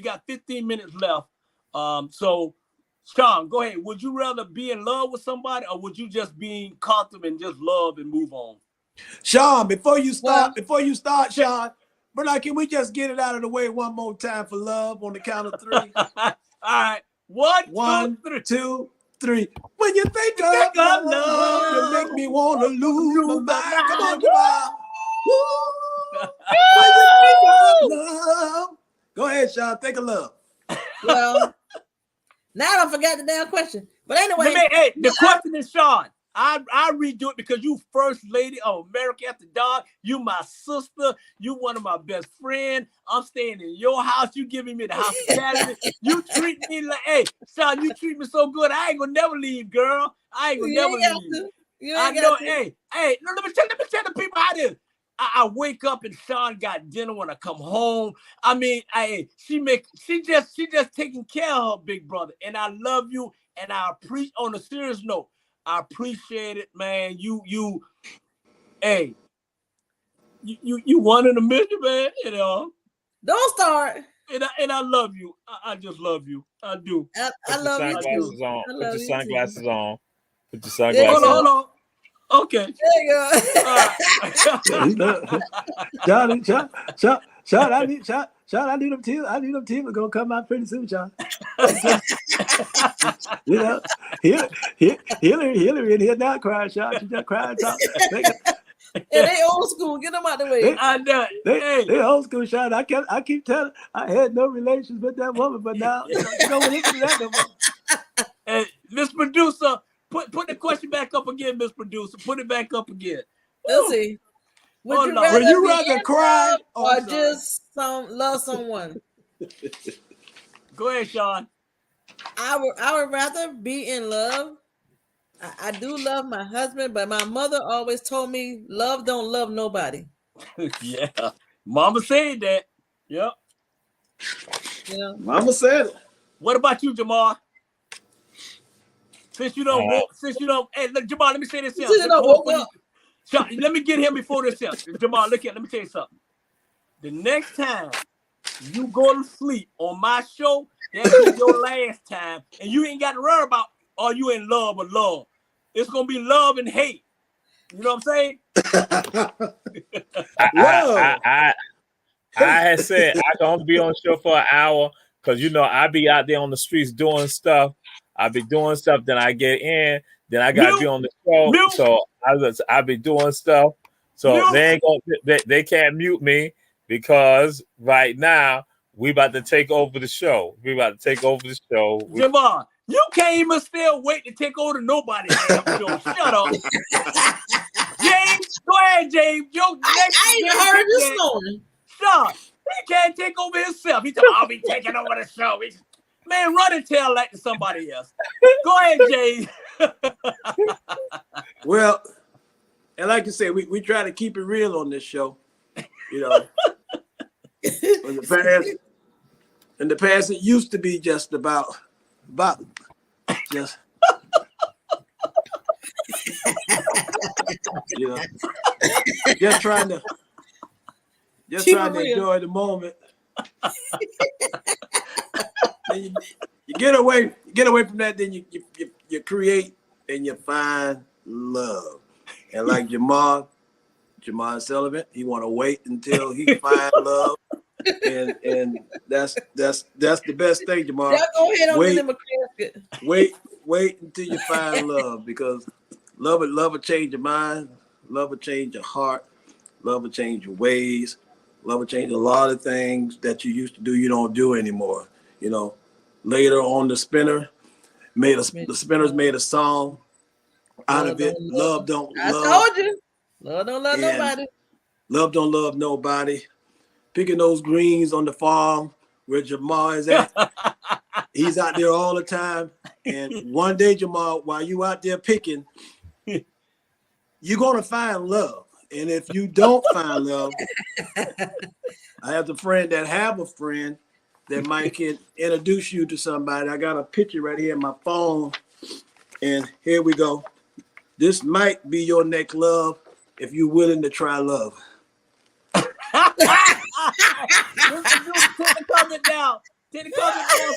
So Sean, go ahead. Would you rather be in love with somebody, or would you just be comfortable and just love and move on? Sean, before you start, Sean, but can we just get it out of the way one more time for love on the count of 3? All right. One, 1, 2, 3. When you think of love, you make me want to lose my mind. Come on, Jamal. When you think of love. Go ahead, Sean. Think of love. Well, now I don't forget the damn question. But anyway, hey, the question is, Sean, I redo it because you first lady of America After Dark. You my sister. You one of my best friends. I'm staying in your house. You giving me the hospitality. You treat me like, hey, Sean, you treat me so good. I ain't gonna never leave, girl. I ain't gonna never leave. I know. Hey, no, let me tell the people how this. I wake up and Sean got dinner when I come home. I mean, she just taking care of her big brother, and I love you, and I appreciate. On a serious note, I appreciate it, man. You one in a million, man. You know. don't start. And I love you. I just love you. I do. I love you too. Put your sunglasses on. Put your There you sunglasses go. on. Hold on. Okay. There you go. Sean, I need them tears. I need them tears gonna come out pretty soon, Sean. You know, Hillary in here now crying, Sean. She just crying. And they old school. Get them out the way. I know. They old school, Sean. I keep telling. I had no relations with that woman, but now you don't listen to that no more. Hey, Miss Producer, put the question back up again, Miss Producer. Put it back up again. Let's see. Would you Would you be rather in cry love or or just love someone? Go ahead, Sean. I would rather be in love. I do love my husband, but my mother always told me love don't love nobody. Yeah. Mama said that. Yep. You know? Mama said it. What about you, Jamal? Since you don't hey, look, Jamal, let me say this here. Since you don't woke up. Sean, let me get him before this here. Jamal, look here, let me tell you something. The next time you go to sleep on my show, that'll be your last time. And you ain't got to worry about are you in love or love. It's gonna be love and hate. You know what I'm saying? I had said I gonna be on the show for an hour because I be out there on the streets doing stuff. I be doing stuff, then I get in, then I gotta be on the show. So I be doing stuff. So they ain't they can't mute me because right now we about to take over the show. Jamal, you can't even still wait to take over nobody's damn show. Shut up. James, go ahead, James. I ain't heard this morning. Sean, he can't take over himself. He said, I'll be taking over the show. Man, run and tell that to somebody else. Go ahead, James. Well, and like you said, we try to keep it real on this show. You know, in the past, it used to be just about just just trying to enjoy the moment. Then you get away from that. Then you create and you find love. And like Jamal Sullivan, he want to wait until he find love, and that's the best thing, Jamal. Go ahead on in the casket. Wait until you find love, because love will change your mind, love will change your heart, love will change your ways. Love will change a lot of things that you used to do, you don't do anymore. You know, later on, the Spinners made a song out Love of it. don't love. Love don't I love, told you. Love don't love and nobody. love don't love nobody. Picking those greens on the farm where Jamal is at. He's out there all the time. And one day, Jamal, while you out there picking, you're gonna find love. And if you don't find love, I have a friend that might can introduce you to somebody. I got a picture right here in my phone, and here we go. This might be your next love if you're willing to try love. Take the comment down. Take the comment down.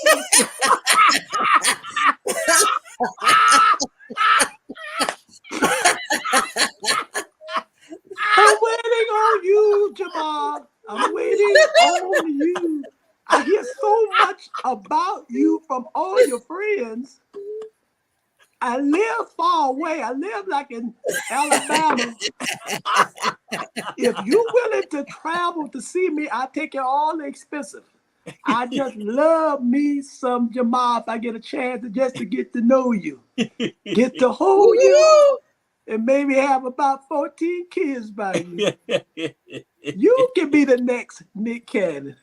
I'm waiting on you, Jamal. I'm waiting on you. I hear so much about you from all your friends. I live far away. I live like in Alabama. If you're willing to travel to see me, I take care of all the expensive. I just love me some Jamal if I get a chance to get to know you. Get to hold you and maybe have about 14 kids by you. You can be the next Nick Cannon.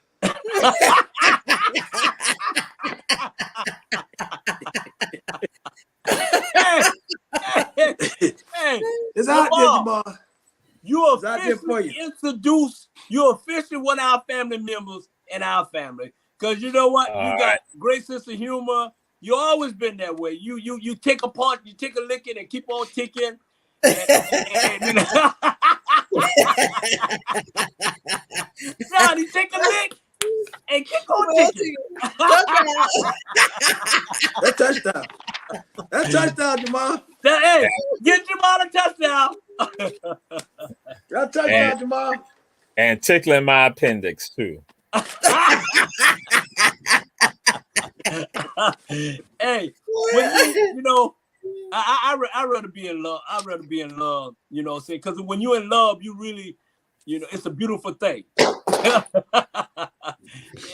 Hey, It's out there, Jamal. Jamal. You It's out there for officially you. introduced. You officially one of our family members in our family. Cause you know what? You got great sense of humor. You always been that way. You take a part, you take a licking and keep on ticking. And, you know, John, you take a lick and keep on ticking. That touchdown. That touchdown, Jamal. Hey, get Jamal a touchdown. That touchdown, Jamal. And tickling my appendix too. Hey, when you know, I rather be in love. I'd rather be in love, you know what I'm saying? Because when you're in love, you really, you know, it's a beautiful thing.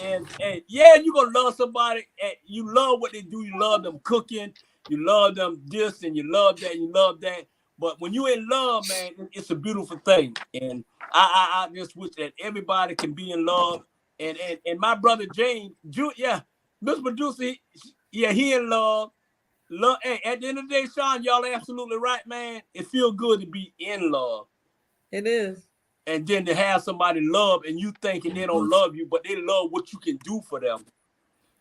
and yeah, you're gonna love somebody, and you love what they do, you love them cooking, you love them this, and you love that, you love that. But when you're in love, man, it's a beautiful thing. And I just wish that everybody can be in love. And my brother James, yeah, Mr. Producer, he in love. Love. Hey, at the end of the day, Sean, y'all are absolutely right, man. It feels good to be in love. It is. And then to have somebody love and you thinking they don't love you, but they love what you can do for them.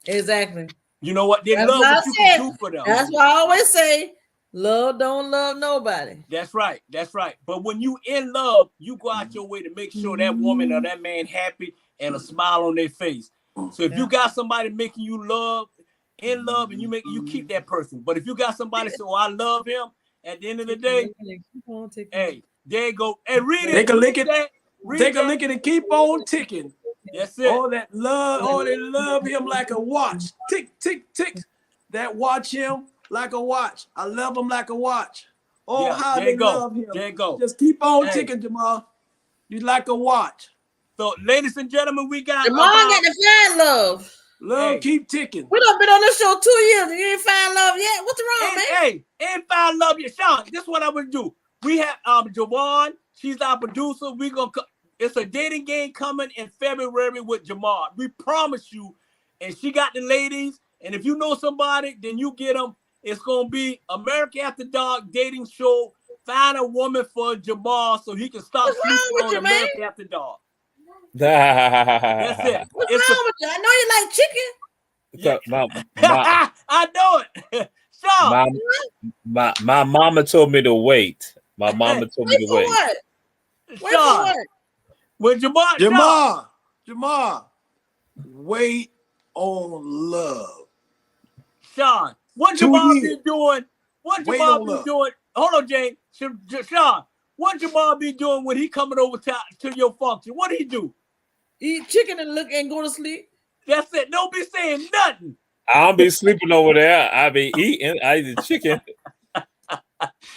Exactly. You know what? They love what you can do for them. That's why I always say, love don't love nobody. That's right. That's right. But when you in love, you go out your way to make sure that woman or that man happy and a smile on their face. So if you got somebody making you in love, and you keep that person. But if you got somebody say, I love him, at the end of the day, hey, there you go. Hey, read it. Take a lick it. Take a lick it and keep on ticking. That's it. Oh, that love. Oh, they love him like a watch. Tick, tick, tick. That watch him like a watch. I love him like a watch. Oh, how they love him. There you go. Just keep on ticking, Jamal. You like a watch. So, ladies and gentlemen, we got Jamal got to find love. Love keep ticking. We done been on this show 2 years and you ain't find love yet. What's wrong, man? Hey, ain't find love yet. Sean, this is what I would do. We have Jawan. She's our producer. It's a dating game coming in February with Jamal. We promise you. And she got the ladies. And if you know somebody, then you get them. It's going to be America After Dark dating show. Find a woman for Jamal so he can stop sleeping on America After Dark. That's it. What's wrong with you? I know you like chicken. I know it. Sean. My mama told me to wait. My mama told me to wait. What? Wait for what? When Jamal, wait on love. Sean, what Jamal be doing? What Jamal be doing? Hold on, Jane. Sean, what Jamal be doing when he coming over to your function? What do he do? Eat chicken and go to sleep. That's it. Don't be saying nothing. I don't be sleeping over there. I be eating. I eat the chicken.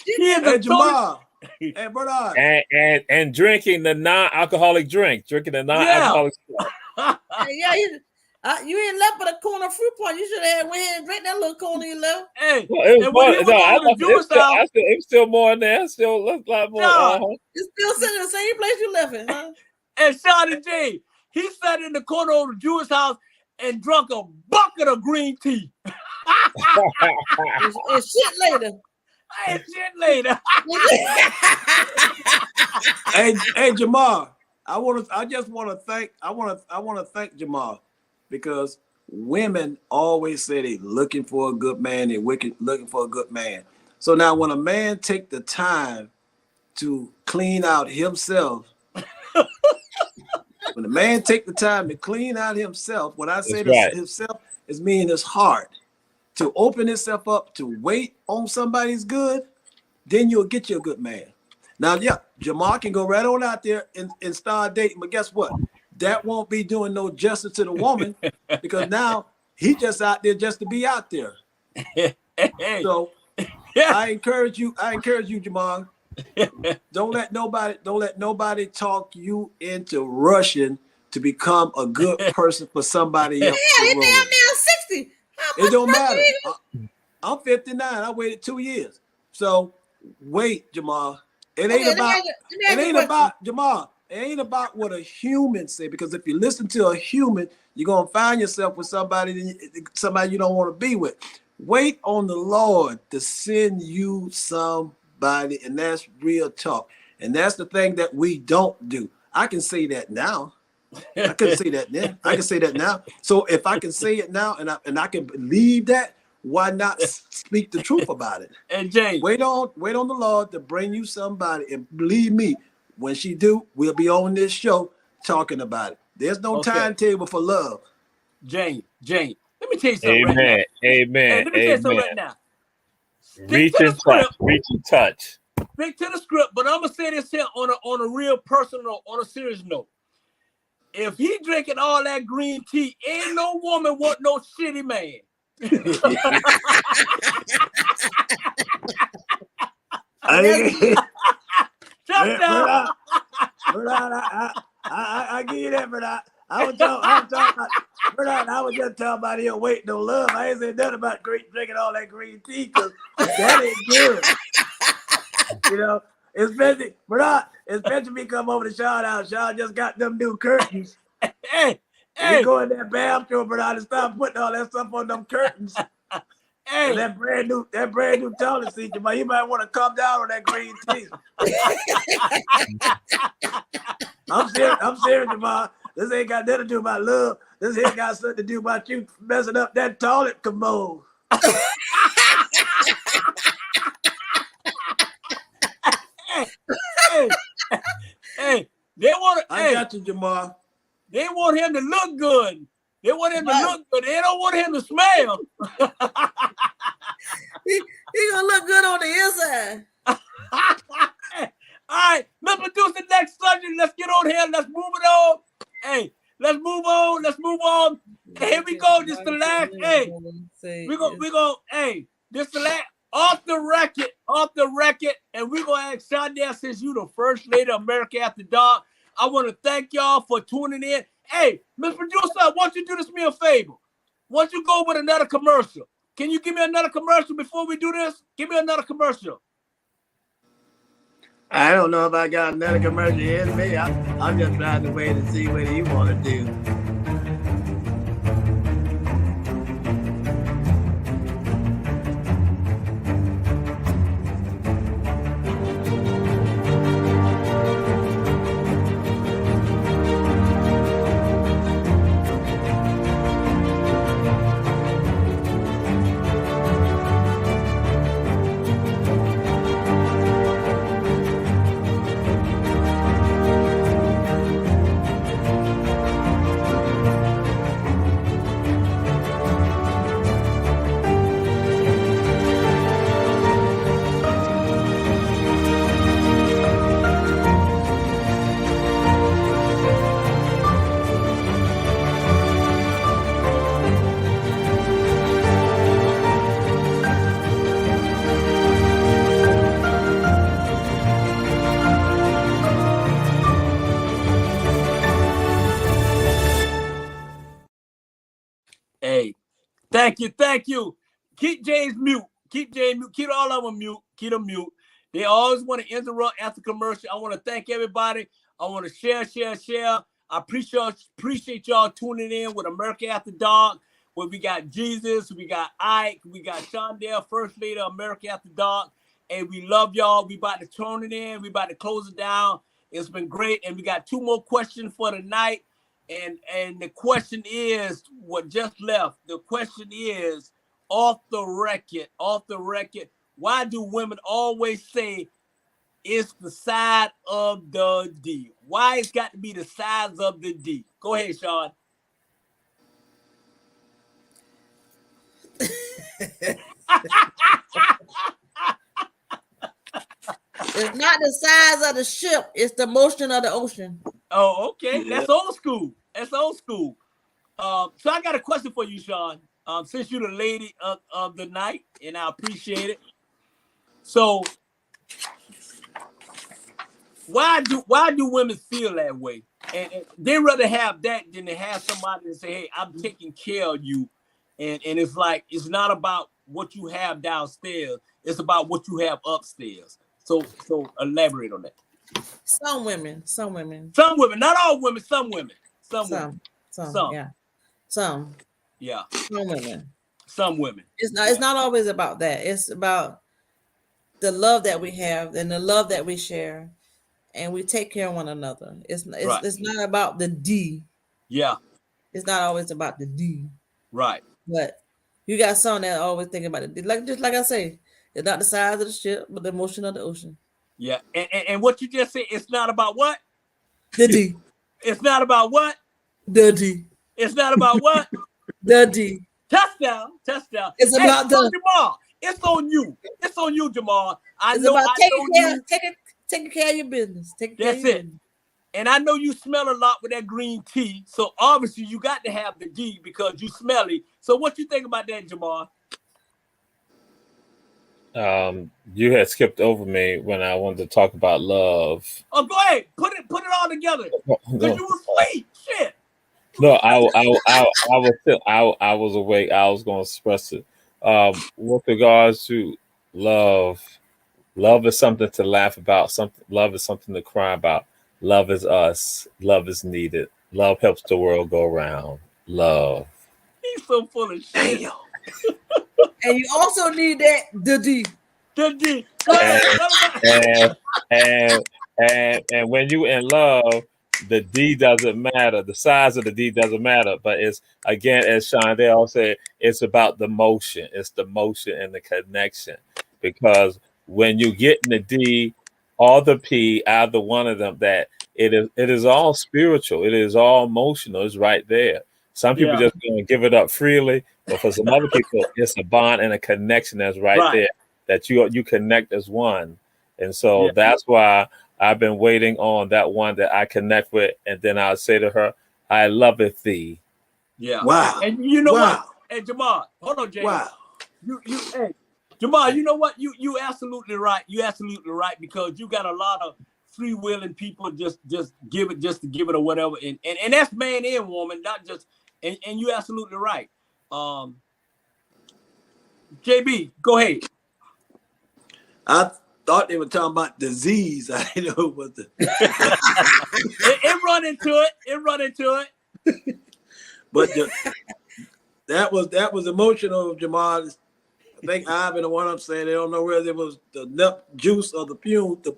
Hey, Jamal. Hey, Bernard. and drinking the non-alcoholic drink, drinking the non-alcoholic stuff. Yeah, you ain't left but a corner fruit punch. You should have went ahead and drank that little corner you left. Hey, Well, it was and when more, he was no, over the Jewish house, it was still more in there. Still a lot more. John, It's still sitting in the same place you left it, huh? and Shawty J, he sat in the corner of the Jewish house and drunk a bucket of green tea. And shit later. And shit later. Hey, Jamal. I just want to thank Jamal, because women always say they looking for a good man, looking for a good man. So now when a man take the time to clean out himself, when a man take the time to clean out himself, when I say this, himself is meaning his heart, to open himself up to wait on somebody's good, then you'll get you a good man. Now, yeah, Jamal can go right on out there and start dating, but guess what? That won't be doing no justice to the woman, because now he just out there just to be out there. So I encourage you, Jamal. Don't let nobody talk you into rushing to become a good person for somebody else. Yeah, they damn near 60. It don't matter. I'm 59. I waited 2 years. So wait, Jamal. It ain't about Jamal. It ain't about what a human say, because if you listen to a human, you're gonna find yourself with somebody you don't want to be with. Wait on the Lord to send you somebody, and that's real talk. And that's the thing that we don't do. I can say that now. I couldn't say that then. I can say that now. So if I can say it now, and I can believe that, why not speak the truth about it? And Jay, wait on the Lord to bring you somebody, and believe me, when she do, we'll be on this show talking about it. There's no timetable for love. Jane, let me tell you something right now. Amen. Let me tell you something right now. Reach and touch. Stick to the script, but I'm gonna say this here on a real personal, on a serious note. If he drinking all that green tea, ain't no woman want no shitty man. I give you that, Bernard. I was just talking about him waiting no love. I ain't saying nothing about drinking all that green tea, because that ain't good. You know, especially me come over to Sean house. Sean just got them new curtains. Hey, we go in that bathroom, Bernard, and stop putting all that stuff on them curtains. Hey, and that brand new toilet seat, you might want to come down on that green tea. I'm serious, Jamal. This ain't got nothing to do with my love. This ain't got something to do about you messing up that toilet commode. Hey, they want to. I got you, Jamal. They want him to look good. They want him to look good. They don't want him to smell. he gonna look good on the inside. All right, let's produce the next subject. Let's get on here. Let's move it on. Hey, let's move on. Hey, here we go. This the last. Hey, we go. Hey, this the last. Off the record, and we're gonna ask Shonda, since you the first lady of America After Dark. I want to thank y'all for tuning in. Hey, Mr. Producer, why don't you do me a favor? Why don't you go with another commercial? Can you give me another commercial before we do this? Give me another commercial. I don't know if I got another commercial in me. I'm just trying to wait and see what you want to do. Thank you, thank you. Keep James mute. Keep James mute. Keep all of them mute. Keep them mute. They always want to interrupt after commercial. I want to thank everybody. I want to share. I appreciate y'all tuning in with America After Dark, where we got Jesus, we got Ike, we got Shondell, First Lady of America After Dark, and we love y'all. We about to turn it in. We about to close it down. It's been great, and we got 2 more questions for tonight. And the question is what just left. The question is off the record. Why do women always say it's the side of the D? Why it's got to be the size of the D? Go ahead, Sean. It's not the size of the ship, it's the motion of the ocean. Oh, okay. Yeah. That's old school. So I got a question for you, Sean. Since you're the lady of the night, and I appreciate it. So why do women feel that way? And they rather have that than to have somebody to say, hey, I'm taking care of you. And it's like, it's not about what you have downstairs. It's about what you have upstairs. So elaborate on that. Some women. Not all women, some women. Some. Yeah. Some women. Some women. It's not always about that. It's about the love that we have and the love that we share, and we take care of one another. It's not about the D. Yeah. It's not always about the D. Right. But you got some that always think about it. Like I say, it's not the size of the ship, but the motion of the ocean. Yeah. And what you just said, it's not about what? The D. It's not about what? The D. It's not about what? The D. Touchdown. It's about Jamal. It's on you, Jamal. It's about taking care of your business. That's it. And I know you smell a lot with that green tea. So obviously you got to have the D because you smelly. So what you think about that, Jamal? You had skipped over me when I wanted to talk about love. Oh, go ahead. Put it all together. Because you was asleep. Shit. No, I was awake. I was going to express it. With regards to love is something to laugh about. Love is something to cry about. Love is us. Love is needed. Love helps the world go round. Love. He's so full of shit. Damn. And you also need the D. The D. And when you in love, the D doesn't matter. The size of the D doesn't matter. But it's, again, as Shondell said, it's about the motion. It's the motion and the connection. Because when you get in the D or the P, either one of them, that it is all spiritual. It is all emotional. It's right there. Some people just going to give it up freely, but for some other people, it's a bond and a connection that's right there, that you connect as one. And so that's why I've been waiting on that one that I connect with, and then I'll say to her, I loveth thee. Yeah. Wow. And you know what? Hey, Jamal, hold on, James. Wow. Hey, Jamal, you know what? You absolutely right. You absolutely right, because you got a lot of freewheeling people just give it or whatever. And that's man and woman, not just and you absolutely right. JB, go ahead. I thought they were talking about disease. I didn't know what the it run into it. But that was emotional, Jamal. I think Ivan, the one I'm saying, they don't know whether it was the nut juice or the fume. The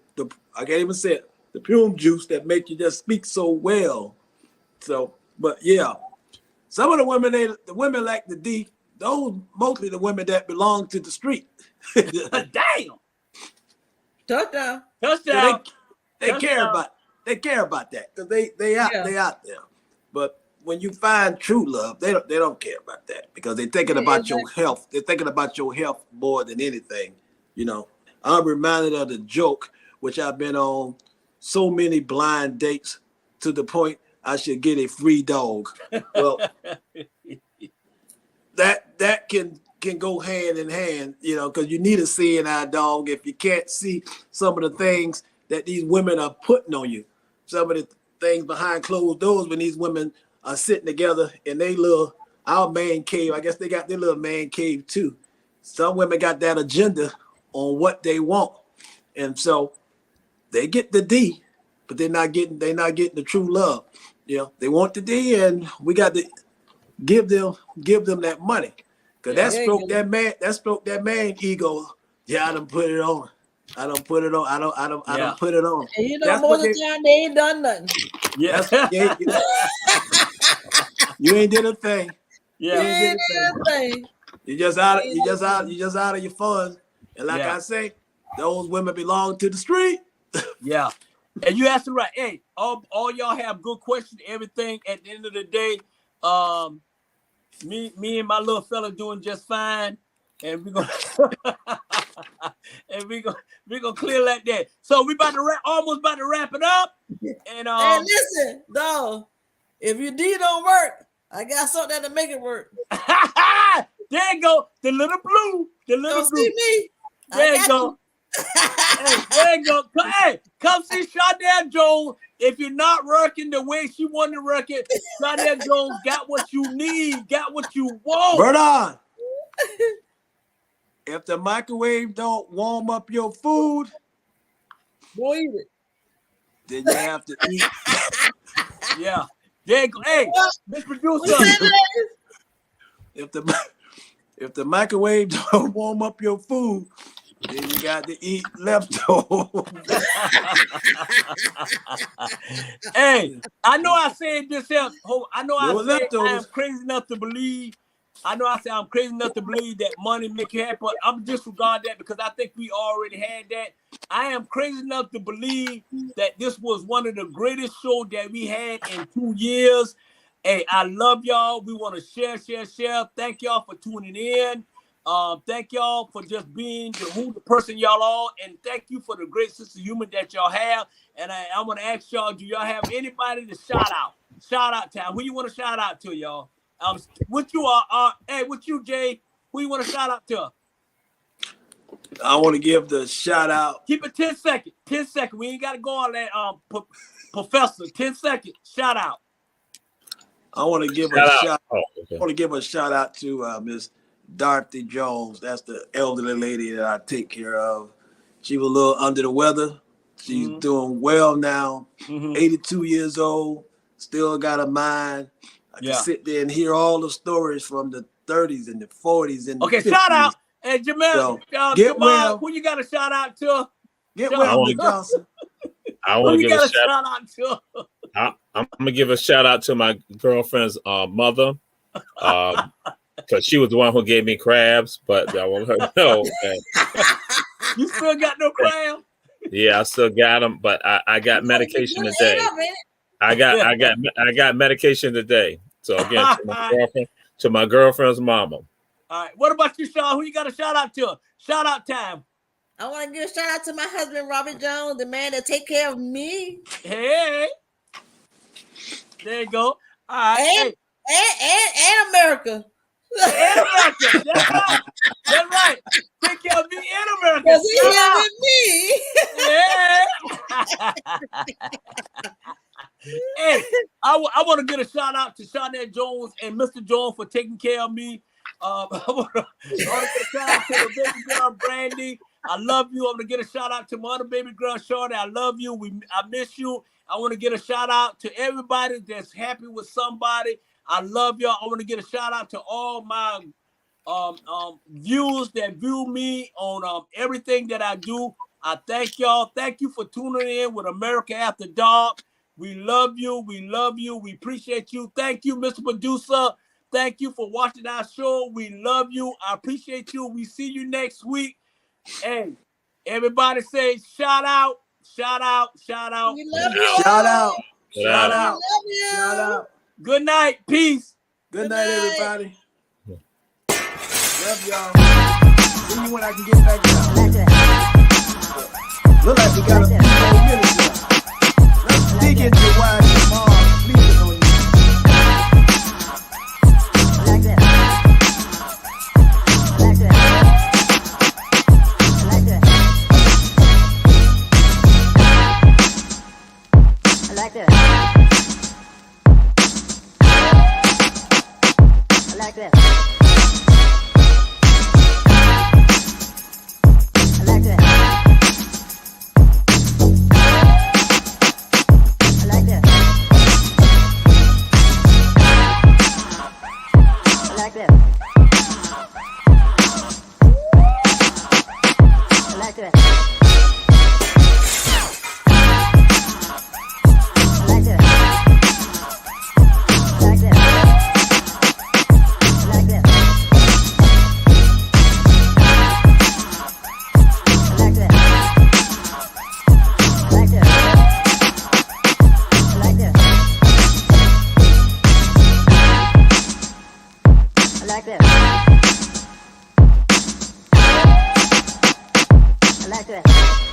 I can't even say it. The fume juice that make you just speak so well. So, but yeah, some of the women like the D. Those mostly the women that belong to the street. Damn. Touchdown. Touchdown. They care about that because they out there. But when you find true love, they don't care about that because they're thinking about your health. They're thinking about your health more than anything. You know, I'm reminded of the joke, which I've been on so many blind dates to the point I should get a free dog. Well, that can go hand in hand, you know, because you need a seeing eye dog if you can't see some of the things that these women are putting on you. Some of the things behind closed doors when these women are sitting together in their little our man cave. I guess they got their little man cave too. Some women got that agenda on what they want, and so they get the D, but they're not getting the true love. You know, they want the D, and we got to give them that money, cause that stroke that man ego. Yeah, I done put it on. I don't put it on. I don't put it on. And you know, that's most of the time they ain't done nothing. Yeah. You ain't did a thing. Yeah. You ain't did a thing. You just out of your funds. And like I say, those women belong to the street. Yeah. And you asked it right. Hey, all y'all have good questions, everything. At the end of the day, me and my little fella doing just fine. And we're gonna we're gonna clear like that. So we almost about to wrap it up. And hey, listen, dog, if your D don't work, I got something to make it work. There you go. The little blue. See me. There you go. Hey, there you go. Hey, come see Shardell Jones. If you're not working the way she wanted to work it, Shardell Jones got what you need, got what you want. Bernard. If the microwave don't warm up your food, go eat it. Then you have to eat. Yeah. There you go. Hey, Mr. Producer. If the microwave don't warm up your food, then you got to eat leftovers. Hey, I know I said this here. I know I said leftovers. I am crazy enough to believe. I know I said I'm crazy enough to believe that money make you happy, but I'm disregard that because I think we already had that. I am crazy enough to believe that this was one of the greatest shows that we had in 2 years. Hey, I love y'all. We want to share. Thank y'all for tuning in. Thank y'all for just being the person y'all are, and thank you for the great sense of humor that y'all have. And I want to ask y'all, do y'all have anybody to shout out? Shout out time. Who you want to shout out to, y'all? What you are? Hey, what you, Jay? Who you want to shout out to? I want to give the shout out. Keep it 10 seconds. 10 seconds. We ain't got to go on that. Professor, 10 seconds. Shout out. I want to give a shout out to Miss Dorothy Jones. That's the elderly lady that I take care of. She was a little under the weather. She's doing well now. 82 years old. Still got a mind. I can sit there and hear all the stories from the 30s and the 40s and the 50s. Shout out. Hey, Jamal, get Jamal, well. who you got to shout out to? Get well, Mr. Johnson. I want to give a shout out to. I'm gonna give a shout out to my girlfriend's mother, because she was the one who gave me crabs. But I want her to know that you still got no crabs. Yeah, I still got them, but I got medication today. I got medication today. So again, to my girlfriend's mama. All right. What about you, Sean? Who you got to shout out to? Shout out time. I want to give a shout out to my husband, Robert Jones, the man that take care of me. Hey. There you go. All right. And America. And America. That's right. That's right. Take care of me in America. Because he here with me. Yeah. Hey, I want to give a shout out to Shardell Jones and Mr. Jones for taking care of me. I want to give a shout out to the baby girl, Brandy. I love you. I'm going to get a shout out to my other baby girl, Shorty. I love you. I miss you. I want to get a shout out to everybody that's happy with somebody. I love y'all. I want to get a shout out to all my viewers that view me on everything that I do. I thank y'all. Thank you for tuning in with America After Dark. We love you. We love you. We appreciate you. Thank you, Mr. Producer. Thank you for watching our show. We love you. I appreciate you. We see you next week. Hey, everybody say shout out, shout out, shout out. We love you. Shout out. Shout out. Love you. Shout out. Good night. Peace. Good night, everybody. Love y'all. See you when I can get back down. Look like we got a few more minutes left. Let's dig into why Jamal sleeping on you. I like that. like this. I like this. I like this. I like this. I like this. Like this. I like this.